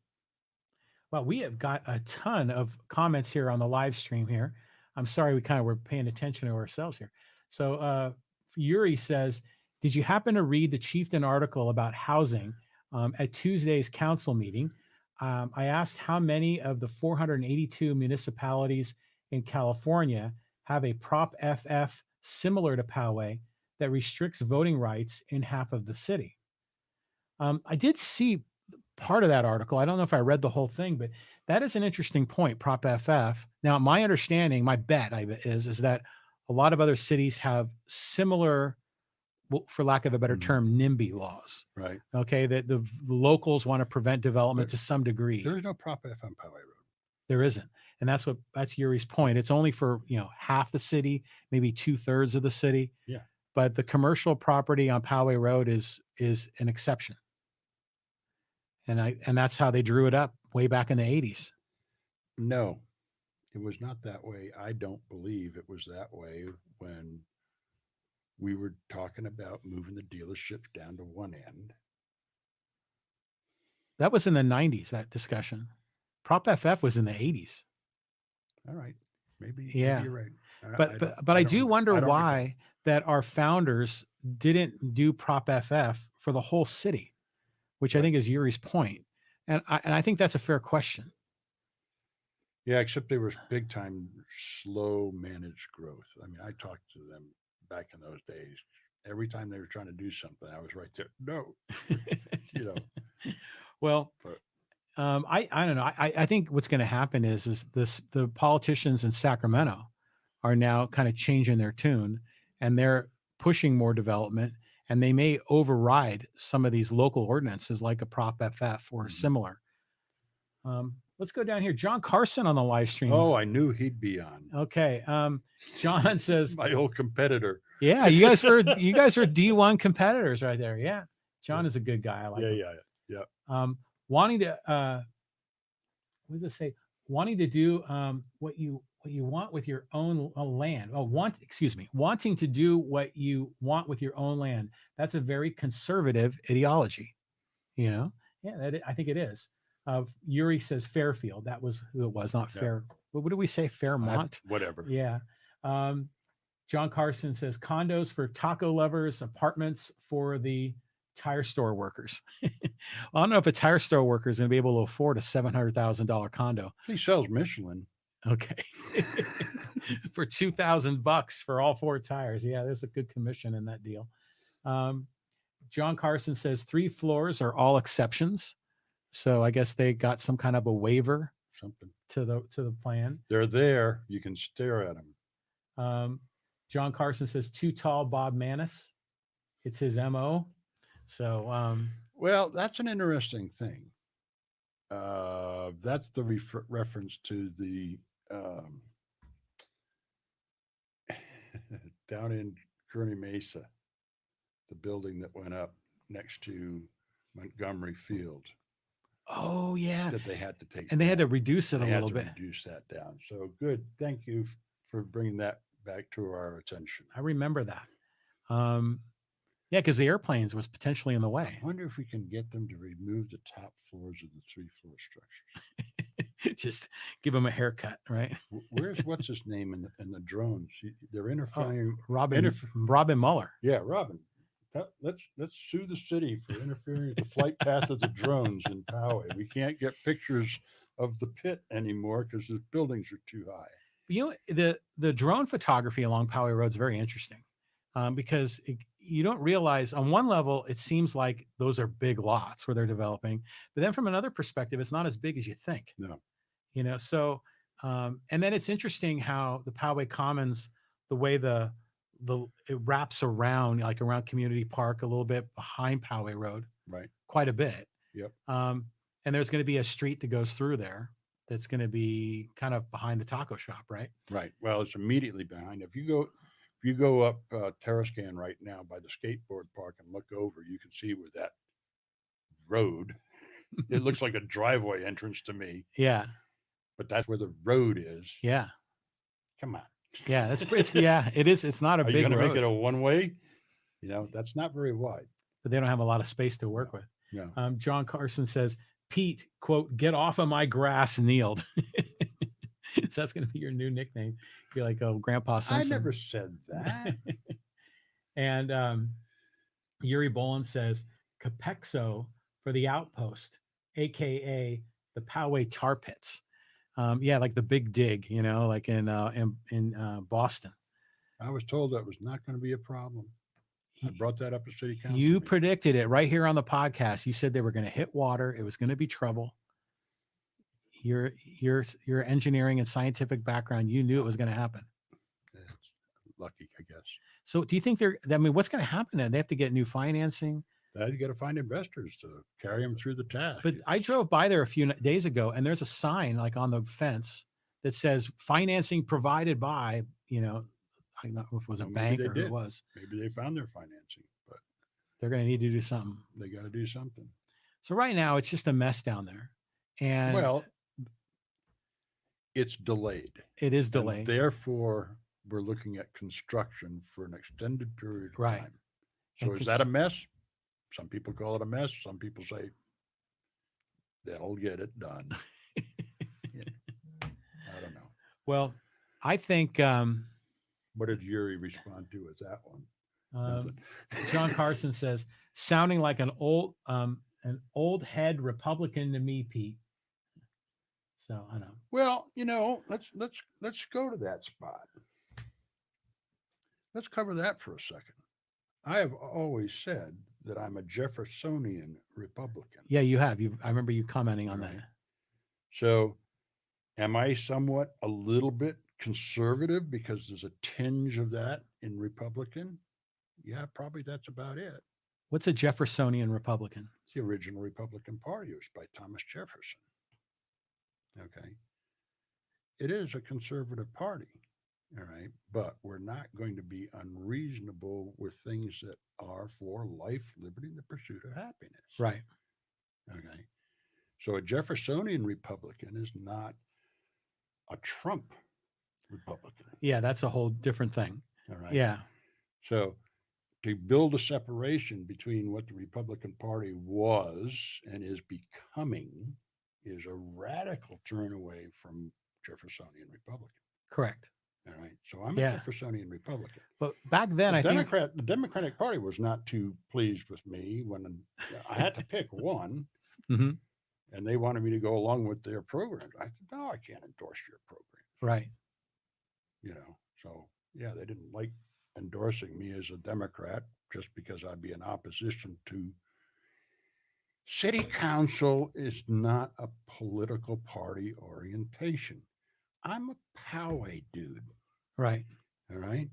Well, we have got a ton of comments here on the live stream here. I'm sorry, we kind of were paying attention to ourselves here. So Yuri says, did you happen to read the Chieftain article about housing at Tuesday's council meeting? I asked how many of the 482 municipalities in California have a Prop FF similar to Poway that restricts voting rights in half of the city. I did see part of that article. I don't know if I read the whole thing, but that is an interesting point, Prop FF. Now, my understanding, my bet is that a lot of other cities have similar, well, for lack of a better Mhm. term, NIMBY laws. Right. Okay, that the locals want to prevent development to some degree. There is no Prop F on Poway Road. There isn't, and that's Yuri's point. It's only for half the city, maybe 2/3 of the city. Yeah. But the commercial property on Poway Road is an exception. And that's how they drew it up way back in the 80s. No, it was not that way. I don't believe it was that way when we were talking about moving the dealerships down to one end. That was in the 90s, that discussion. Prop FF was in the 80s. All right. Maybe Yeah. you're right. But I do wonder why that our founders didn't do Prop FF for the whole city, which I think is Yuri's point. And I think that's a fair question. Yeah, except they were big time slow managed growth. I mean, I talked to them back in those days. Every time they were trying to do something, I was right there. No, Well, but I don't know. I think what's going to happen is the politicians in Sacramento are now kind of changing their tune, and they're pushing more development, and they may override some of these local ordinances like a Prop FF or similar. Let's go down here. John Carson on the live stream. Oh, I knew he'd be on. Okay. John says, my old competitor. Yeah, you guys were D1 competitors right there. Yeah. John is a good guy. I like him. Yeah. Wanting to what does it say? Wanting to do what you want with your own land. Wanting to do what you want with your own land. That's a very conservative ideology. Yeah, I think it is. Yuri says Fairfield. That was who it was, not Fair. What did we say? Fairmont? Whatever. Yeah. John Carson says condos for taco lovers, apartments for the tire store workers. Well, I don't know if a tire store worker is going to be able to afford a $700,000 condo. He sells Michelin. Okay. For $2,000 for all 4 tires. Yeah, there's a good commission in that deal. John Carson says 3 floors are all exceptions. So I guess they got some kind of a waiver Something. to the plan. They're there. You can stare at them. John Carson says too tall Bob Manis. It's his MO. So Well, that's an interesting thing. That's the reference to the down in Kearney Mesa, the building that went up next to Montgomery Field oh yeah. that they had to take And they had to down. reduce it They a had little to bit. reduce that down. So good. Thank you for bringing that back to our attention. I remember that. Yeah, because the airplanes was potentially in the way. I wonder if we can get them to remove the top floors of the 3-floor structures. Just give them a haircut, right? Where's what's his name in the drones? They're interfering. Robin Mueller. Yeah, Robin. Let's sue the city for interfering with the flight path of the drones in Poway. We can't get pictures of the pit anymore because the buildings are too high. You know, the drone photography along Poway Road is very interesting because you don't realize on one level it seems like those are big lots where they're developing, but then from another perspective, it's not as big as you think. No. You know, so and then it's interesting how the Poway Commons, the way it wraps around, like around Community Park a little bit behind Poway Road, right, quite a bit. Yep. And there's going to be a street that goes through there that's going to be kind of behind the taco shop, right? Right. Well, it's immediately behind. If you go up Terrascan right now by the skateboard park and look over, you can see where that road. It looks like a driveway entrance to me. Yeah. But that's where the road is. Yeah. Come on. Yeah, it's yeah, it is. It's not a Are big you going to road. make it a one-way? You know, that's not very wide. But they don't have a lot of space to work with. No. John Carson says, Pete, quote, get off of my grass, kneeled. So that's going to be your new nickname. Be like, oh, Grandpa Simpson. I never said that. And Yuri Bolin says, Capexo for the outpost, aka the Poway tar pits. Yeah, like the big dig, you know, like in Boston. I was told that was not going to be a problem. I brought that up at city council. You predicted it right here on the podcast. You said they were going to hit water. It was going to be trouble. Your engineering and scientific background, you knew it was going to happen. It's lucky, I guess. So do you think what's going to happen then? They have to get new financing. You got to find investors to carry them through the task. But I drove by there a few days ago, and there's a sign like on the fence that says financing provided by, you know, I don't know if it was a bank or who it was. Maybe they found their financing, but they're going to need to do something. They got to do something. So right now it's just a mess down there. And well, it's delayed. It is delayed. And therefore, we're looking at construction for an extended period of time. So is that a mess? Some people call it a mess. Some people say they'll get it done. I don't know. Well, I think. What did Yuri respond to as that one? John Carson says, sounding like an old head Republican to me, Pete. So I know. Well, you know, let's go to that spot. Let's cover that for a second. I have always said that I'm a Jeffersonian Republican. Yeah, you have. I remember you commenting on that. So, am I somewhat a little bit conservative because there's a tinge of that in Republican? Yeah, probably that's about it. What's a Jeffersonian Republican? It's the original Republican Party. It was by Thomas Jefferson. Okay. It is a conservative party. All right. But we're not going to be unreasonable with things that are for life, liberty, and the pursuit of happiness. Right. Okay. So a Jeffersonian Republican is not a Trump Republican. Yeah, that's a whole different thing. All right. Yeah. So to build a separation between what the Republican Party was and is becoming is a radical turn away from Jeffersonian Republican. Correct. All right. So I'm a Jeffersonian Republican. But back then, the Democratic Party was not too pleased with me when I had to pick one. Mm-hmm. And they wanted me to go along with their programs. I said, no, I can't endorse your program. Right. You know, so yeah, they didn't like endorsing me as a Democrat just because I'd be in opposition to city council is not a political party orientation. I'm a Poway dude. Right. All right.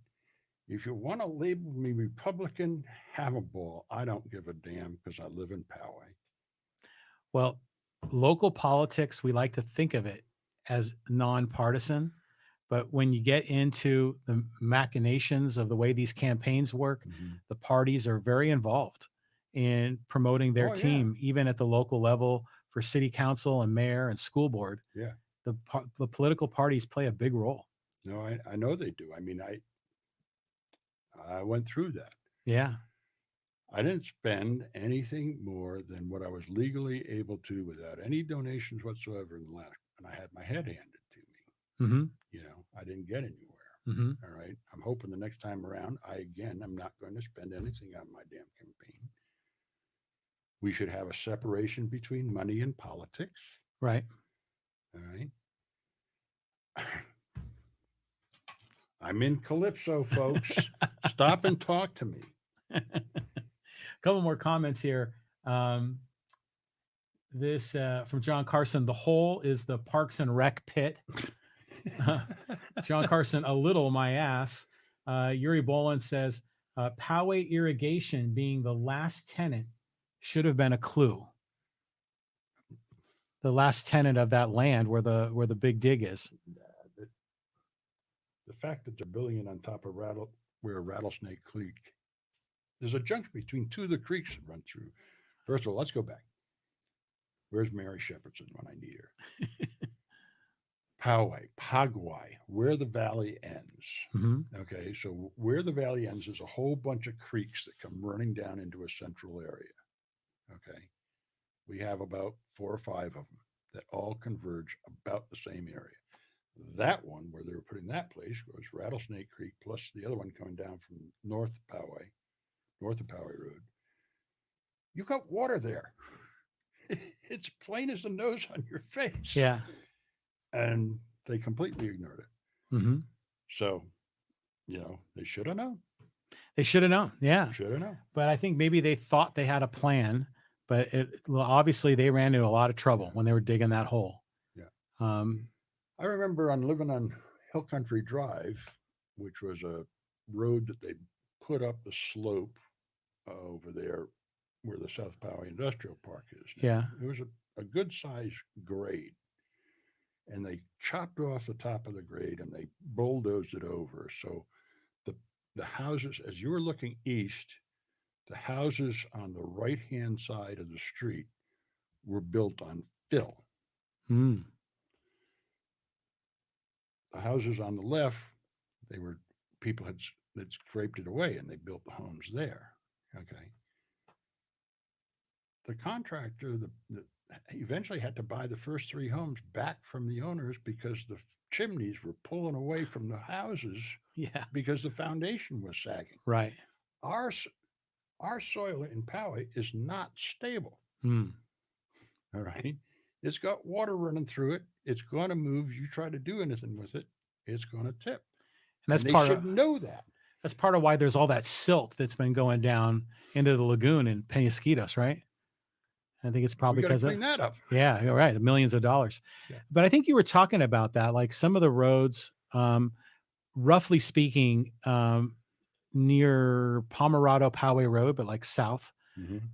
If you want to label me Republican, have a ball. I don't give a damn because I live in Poway. Well, local politics, we like to think of it as nonpartisan, but when you get into the machinations of the way these campaigns work, the parties are very involved in promoting their Oh, yeah. team, even at the local level for city council and mayor and school board. Yeah. The political parties play a big role. No, I know they do. I mean, I went through that. Yeah. I didn't spend anything more than what I was legally able to without any donations whatsoever in the last, and I had my head handed to me. Mm-hmm. You know, I didn't get anywhere. Mm-hmm. All right. I'm hoping the next time around, I'm not going to spend anything on my damn campaign. We should have a separation between money and politics. Right. All right. I'm in Calypso, folks. Stop and talk to me. A couple more comments here. This from John Carson. The hole is the Parks and Rec pit. John Carson, a little my ass. Yuri Boland says, Poway irrigation being the last tenant should have been a clue. The last tenant of that land where the big dig is. The fact that they're building it on top of Rattlesnake Creek, there's a junction between two of the creeks that run through. First of all, let's go back. Where's Mary Shepherdson when I need her? Poway, Pagwai, where the valley ends. Mm-hmm. Okay, so where the valley ends is a whole bunch of creeks that come running down into a central area. Okay, we have about 4 or 5 of them that all converge about the same area. That one where they were putting that place was Rattlesnake Creek, plus the other one coming down from north of Poway Road. You got water there. It's plain as the nose on your face. Yeah. And they completely ignored it. Mm-hmm. So, they should have known. They should have known. Yeah. Should have known. But I think maybe they thought they had a plan, but obviously they ran into a lot of trouble when they were digging that hole. Yeah. I remember living on Hill Country Drive, which was a road that they put up the slope over there where the South Poway Industrial Park is now. Yeah. It was a good sized grade. And they chopped off the top of the grade and they bulldozed it over. So the houses, as you were looking east, the houses on the right-hand side of the street were built on fill. Mm. The houses on the left, people had scraped it away and they built the homes there. Okay. The contractor eventually had to buy the first 3 homes back from the owners because the chimneys were pulling away from the houses. Yeah. Because the foundation was sagging. Right. Our soil in Poway is not stable. Mm. All right. It's got water running through it. It's going to move. You try to do anything with it, it's going to tip. And they should know that. That's part of why there's all that silt that's been going down into the lagoon in Penasquitos, right? I think it's probably because clean that up. Yeah, you're right. The millions of dollars. Yeah. But I think you were talking about that, like some of the roads, roughly speaking, near Pomerado Poway Road, but like south,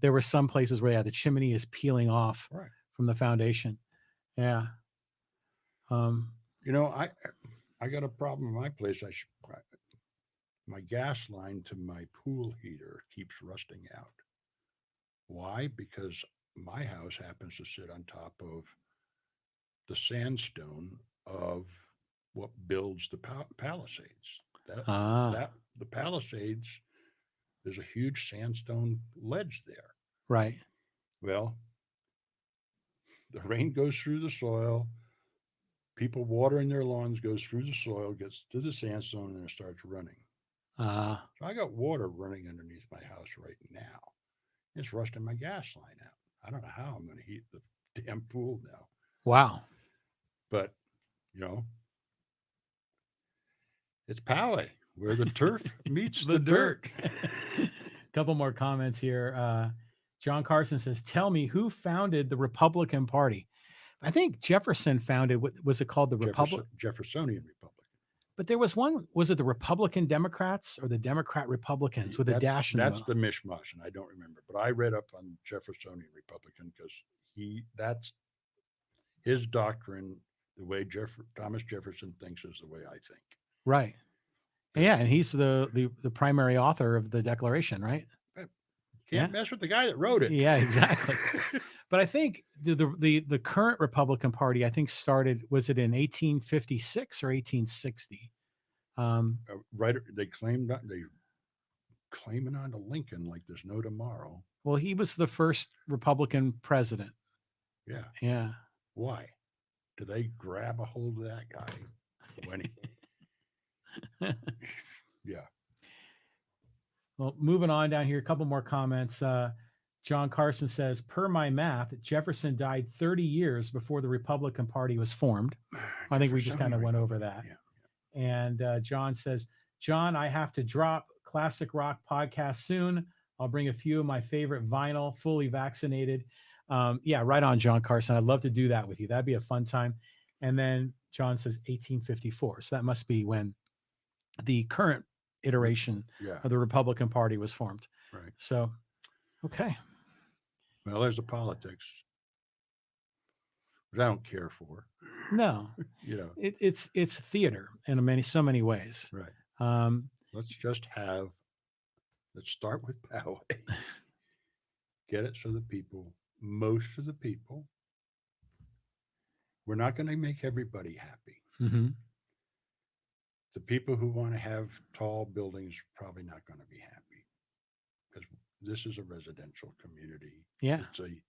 there were some places where the chimney is peeling off from the foundation. Yeah. I got a problem in my place. My gas line to my pool heater keeps rusting out. Why? Because my house happens to sit on top of the sandstone of what builds the Palisades. The Palisades, there's a huge sandstone ledge there. Right. Well, the rain goes through the soil. People watering their lawns goes through the soil, gets to the sandstone, and it starts running. So I got water running underneath my house right now. It's rusting my gas line out. I don't know how I'm going to heat the damn pool now. Wow. But, it's Poway, where the turf meets the dirt. Couple more comments here. John Carson says, "Tell me who founded the Republican Party." I think Jefferson founded. What was it called? The Republic. Jeffersonian Republican. But there was one. Was it the Republican Democrats or the Democrat Republicans with a dash in the That's the mishmash, and I don't remember. But I read up on Jeffersonian Republican because that's his doctrine. The way Thomas Jefferson thinks is the way I think. Right. Yeah, and he's the primary author of the Declaration, right? Can't mess with the guy that wrote it. Yeah, exactly. But I think the current Republican Party, I think, started, was it in 1856 or 1860? Right. They claiming on to Lincoln like there's no tomorrow. Well, he was the first Republican president. Yeah. Yeah. Why? Do they grab a hold of that guy when he... Yeah. Well, moving on down here, a couple more comments. John Carson says, per my math, Jefferson died 30 years before the Republican Party was formed. I think we just kind of went over that. Yeah. And John says, John, I have to drop classic rock podcast soon. I'll bring a few of my favorite vinyl, fully vaccinated. Yeah, right on, John Carson. I'd love to do that with you. That'd be a fun time. And then John says 1854. So that must be when the current iteration of the Republican Party was formed. Right. So, okay. Well, there's the politics, which I don't care for. No, it's theater in so many ways. Right. Let's start with Poway. Get it so most of the people, we're not going to make everybody happy. Mm-hmm. The people who want to have tall buildings probably not going to be happy because this is a residential community. Yeah. Going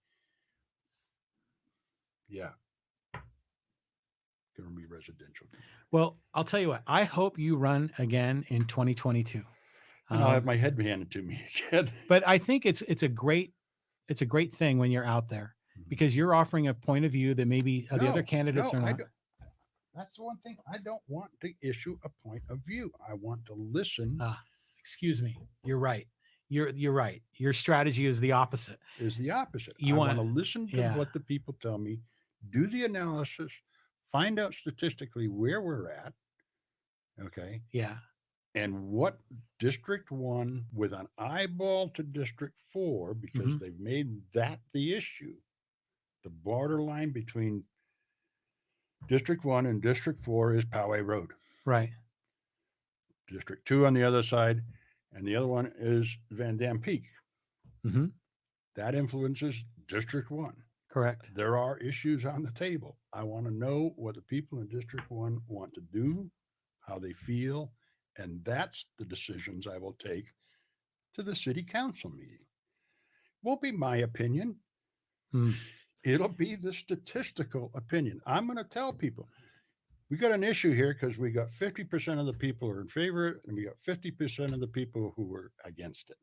to be residential. Well, I'll tell you what, I hope you run again in 2022. And I'll have my head handed to me again. But I think it's a great thing when you're out there because you're offering a point of view that maybe the other candidates are not. That's the one thing. I don't want to issue a point of view. I want to listen. Excuse me. You're right. You're right. Your strategy is the opposite. I want to listen to what the people tell me, do the analysis, find out statistically where we're at. Okay. Yeah. And what District 1 with an eyeball to District 4, because they've made that the issue, the borderline between District 1 and District 4 is Poway Road. Right. District 2 on the other side, and the other one is Van Dam Peak. Mm-hmm. That influences District 1. Correct. There are issues on the table. I want to know what the people in District 1 want to do, how they feel, and that's the decisions I will take to the city council meeting. Won't be my opinion. It'll be the statistical opinion. I'm going to tell people, we got an issue here because we got 50% of the people are in favor and we got 50% of the people who were against it.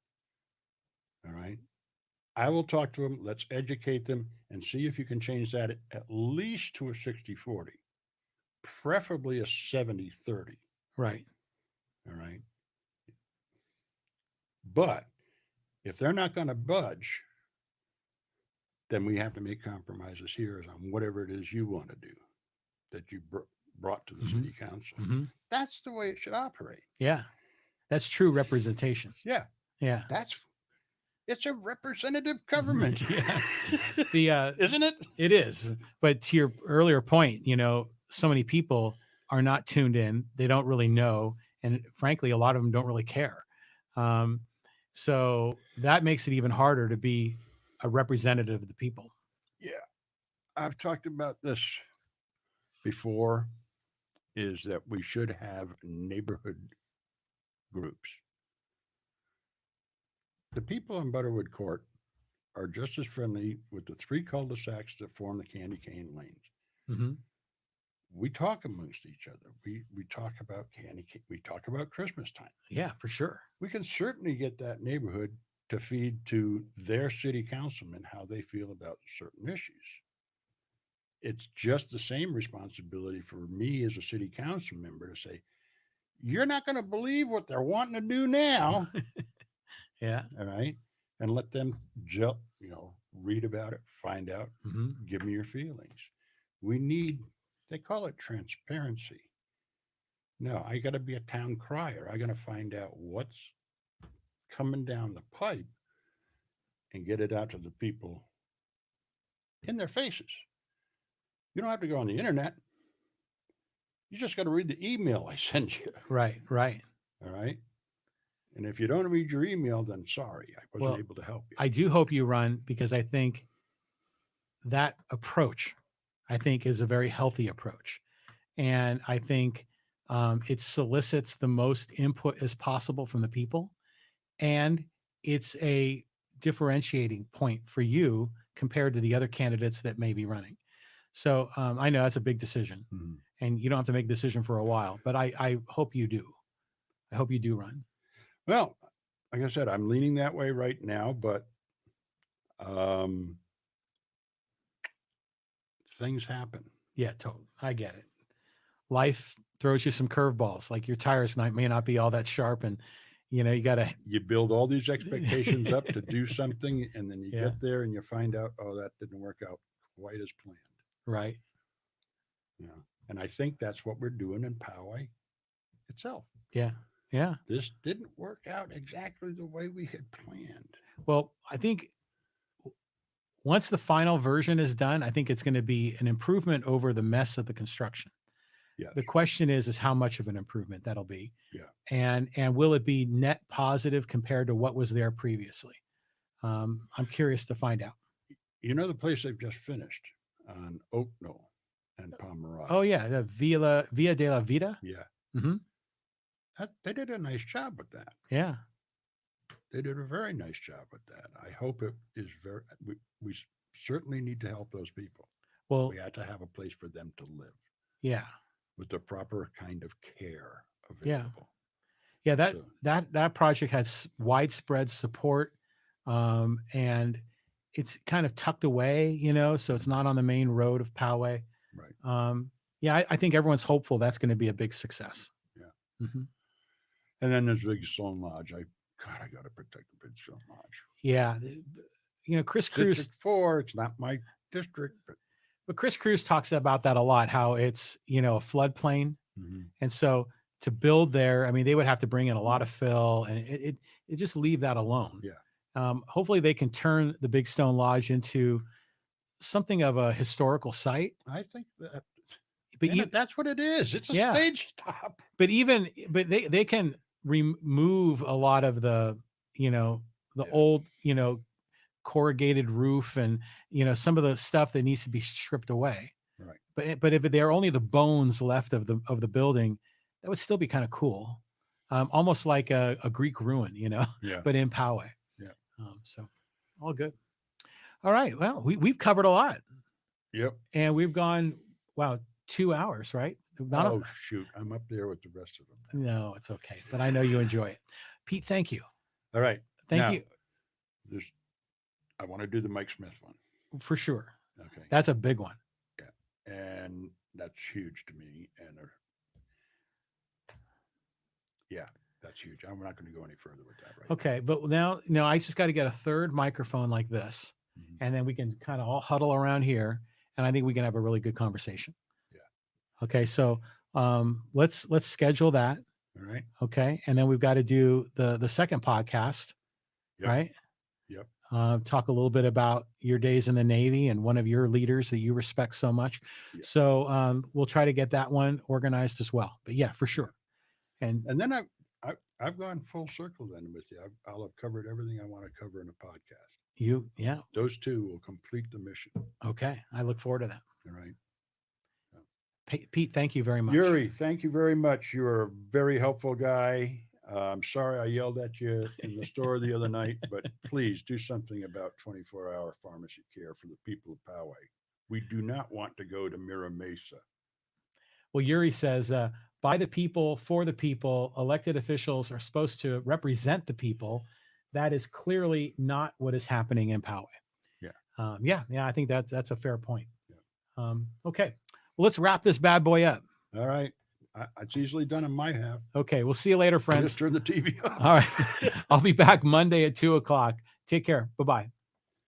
All right. I will talk to them. Let's educate them and see if you can change that at least to a 60-40, preferably a 70-30. Right. All right. But if they're not going to budge, then we have to make compromises here on whatever it is you want to do that you brought to the city council. Mm-hmm. That's the way it should operate. Yeah. That's true representation. Yeah. Yeah. It's a representative government. Yeah. Isn't it? It is. But to your earlier point, so many people are not tuned in. They don't really know. And frankly, a lot of them don't really care. So that makes it even harder to be a representative of the people. Yeah. I've talked about this before, is that we should have neighborhood groups. The people on Butterwood Court are just as friendly with the 3 cul-de-sacs that form the candy cane lanes. Mm-hmm. We talk amongst each other. We talk about we talk about Christmas time. Yeah, for sure. We can certainly get that neighborhood to feed to their city councilmen how they feel about certain issues. It's just the same responsibility for me as a city council member to say, you're not going to believe what they're wanting to do now. Yeah. All right. And let them read about it, find out, Hmm. give me your feelings. We need, they call it transparency. No, I got to be a town crier. I got to find out what's coming down the pipe and get it out to the people in their faces. You don't have to go on the internet. You just got to read the email I send you. Right. Right. All right. And if you don't read your email, then sorry, I wasn't Well, able to help you. I do hope you run, because I think that approach, I think, is a very healthy approach. And I think it solicits the most input as possible from the people. And it's a differentiating point for you compared to the other candidates that may be running. So I know that's a big decision, Mhm. and you don't have to make a decision for a while, but I hope you do. I hope you do run. Well, like I said, I'm leaning that way right now, but um, things happen. Yeah, totally. I get it. Life throws you some curveballs, like your tires may not be all that sharp, and you got to. You build all these expectations up to do something, and then you Yeah. get there and you find out, oh, that didn't work out quite as planned. Right. And I think that's what we're doing in Poway itself. Yeah. Yeah. This didn't work out exactly the way we had planned. Well, I think once the final version is done, I think it's going to be an improvement over the mess of the construction. Yes. The question is how much of an improvement that'll be. Yeah. And will it be net positive compared to what was there previously? I'm curious to find out. You know the place they've just finished on Oak Knoll and Pomeroy. Oh yeah, the Via de la Vida. Yeah. Mm-hmm. They did a nice job with that. Yeah. They did a very nice job with that. I hope it is very. We certainly need to help those people. Well, we had to have a place for them to live. Yeah. With the proper kind of care Yeah. available. Yeah. That project has widespread support, and it's kind of tucked away, so it's not on the main road of Poway. Right. Yeah, I think everyone's hopeful that's going to be a big success. Yeah. Mm-hmm. And then there's Big Stone Lodge. I got to protect the Big Stone Lodge. Yeah. Chris Cruz. District 4, it's not my district, but Chris Cruz talks about that a lot, how it's, a floodplain. Mm-hmm. And so to build there, I mean, they would have to bring in a lot of fill, and it just leave that alone. Yeah. Hopefully they can turn the Big Stone Lodge into something of a historical site. I think that, but that's what it is. It's a stage stop. But they can remove a lot of the, old, corrugated roof and, some of the stuff that needs to be stripped away. Right. But if they're only the bones left of the building, that would still be kind of cool. Almost like a Greek ruin, Yeah. but in Poway. Yeah. So all good. All right. Well, we've covered a lot. Yep. And we've gone, 2 hours, right? Shoot. I'm up there with the rest of them. No, it's okay. But I know you enjoy it. Pete, thank you. All right. Thank you. I want to do the Mike Smith one. For sure. Okay. That's a big one. Yeah. And that's huge to me. And yeah, that's huge. I'm not going to go any further with that right now. Okay. But now, I just got to get a third microphone like this. Mm-hmm. And then we can kind of all huddle around here. And I think we can have a really good conversation. Yeah. Okay. So let's schedule that. All right. Okay. And then we've got to do the second podcast. Yep. Right. Yep. Talk a little bit about your days in the Navy and one of your leaders that you respect so much. Yep. So we'll try to get that one organized as well. But yeah, for sure. And then I've gone full circle then with you. I'll have covered everything I want to cover in a podcast. Yeah. Those two will complete the mission. Okay. I look forward to that. All right. Pete, thank you very much. Yuri, thank you very much. You're a very helpful guy. I'm sorry I yelled at you in the store the other night, but please do something about 24-hour pharmacy care for the people of Poway. We do not want to go to Mira Mesa. Well, Yuri says, by the people, for the people, elected officials are supposed to represent the people. That is clearly not what is happening in Poway. Yeah. Yeah. I think that's a fair point. Yeah. Okay. Well, let's wrap this bad boy up. All right. It's easily done in my half. Okay, we'll see you later, I friends. just turn the TV off. All right. I'll be back Monday at 2 o'clock. Take care. Bye-bye.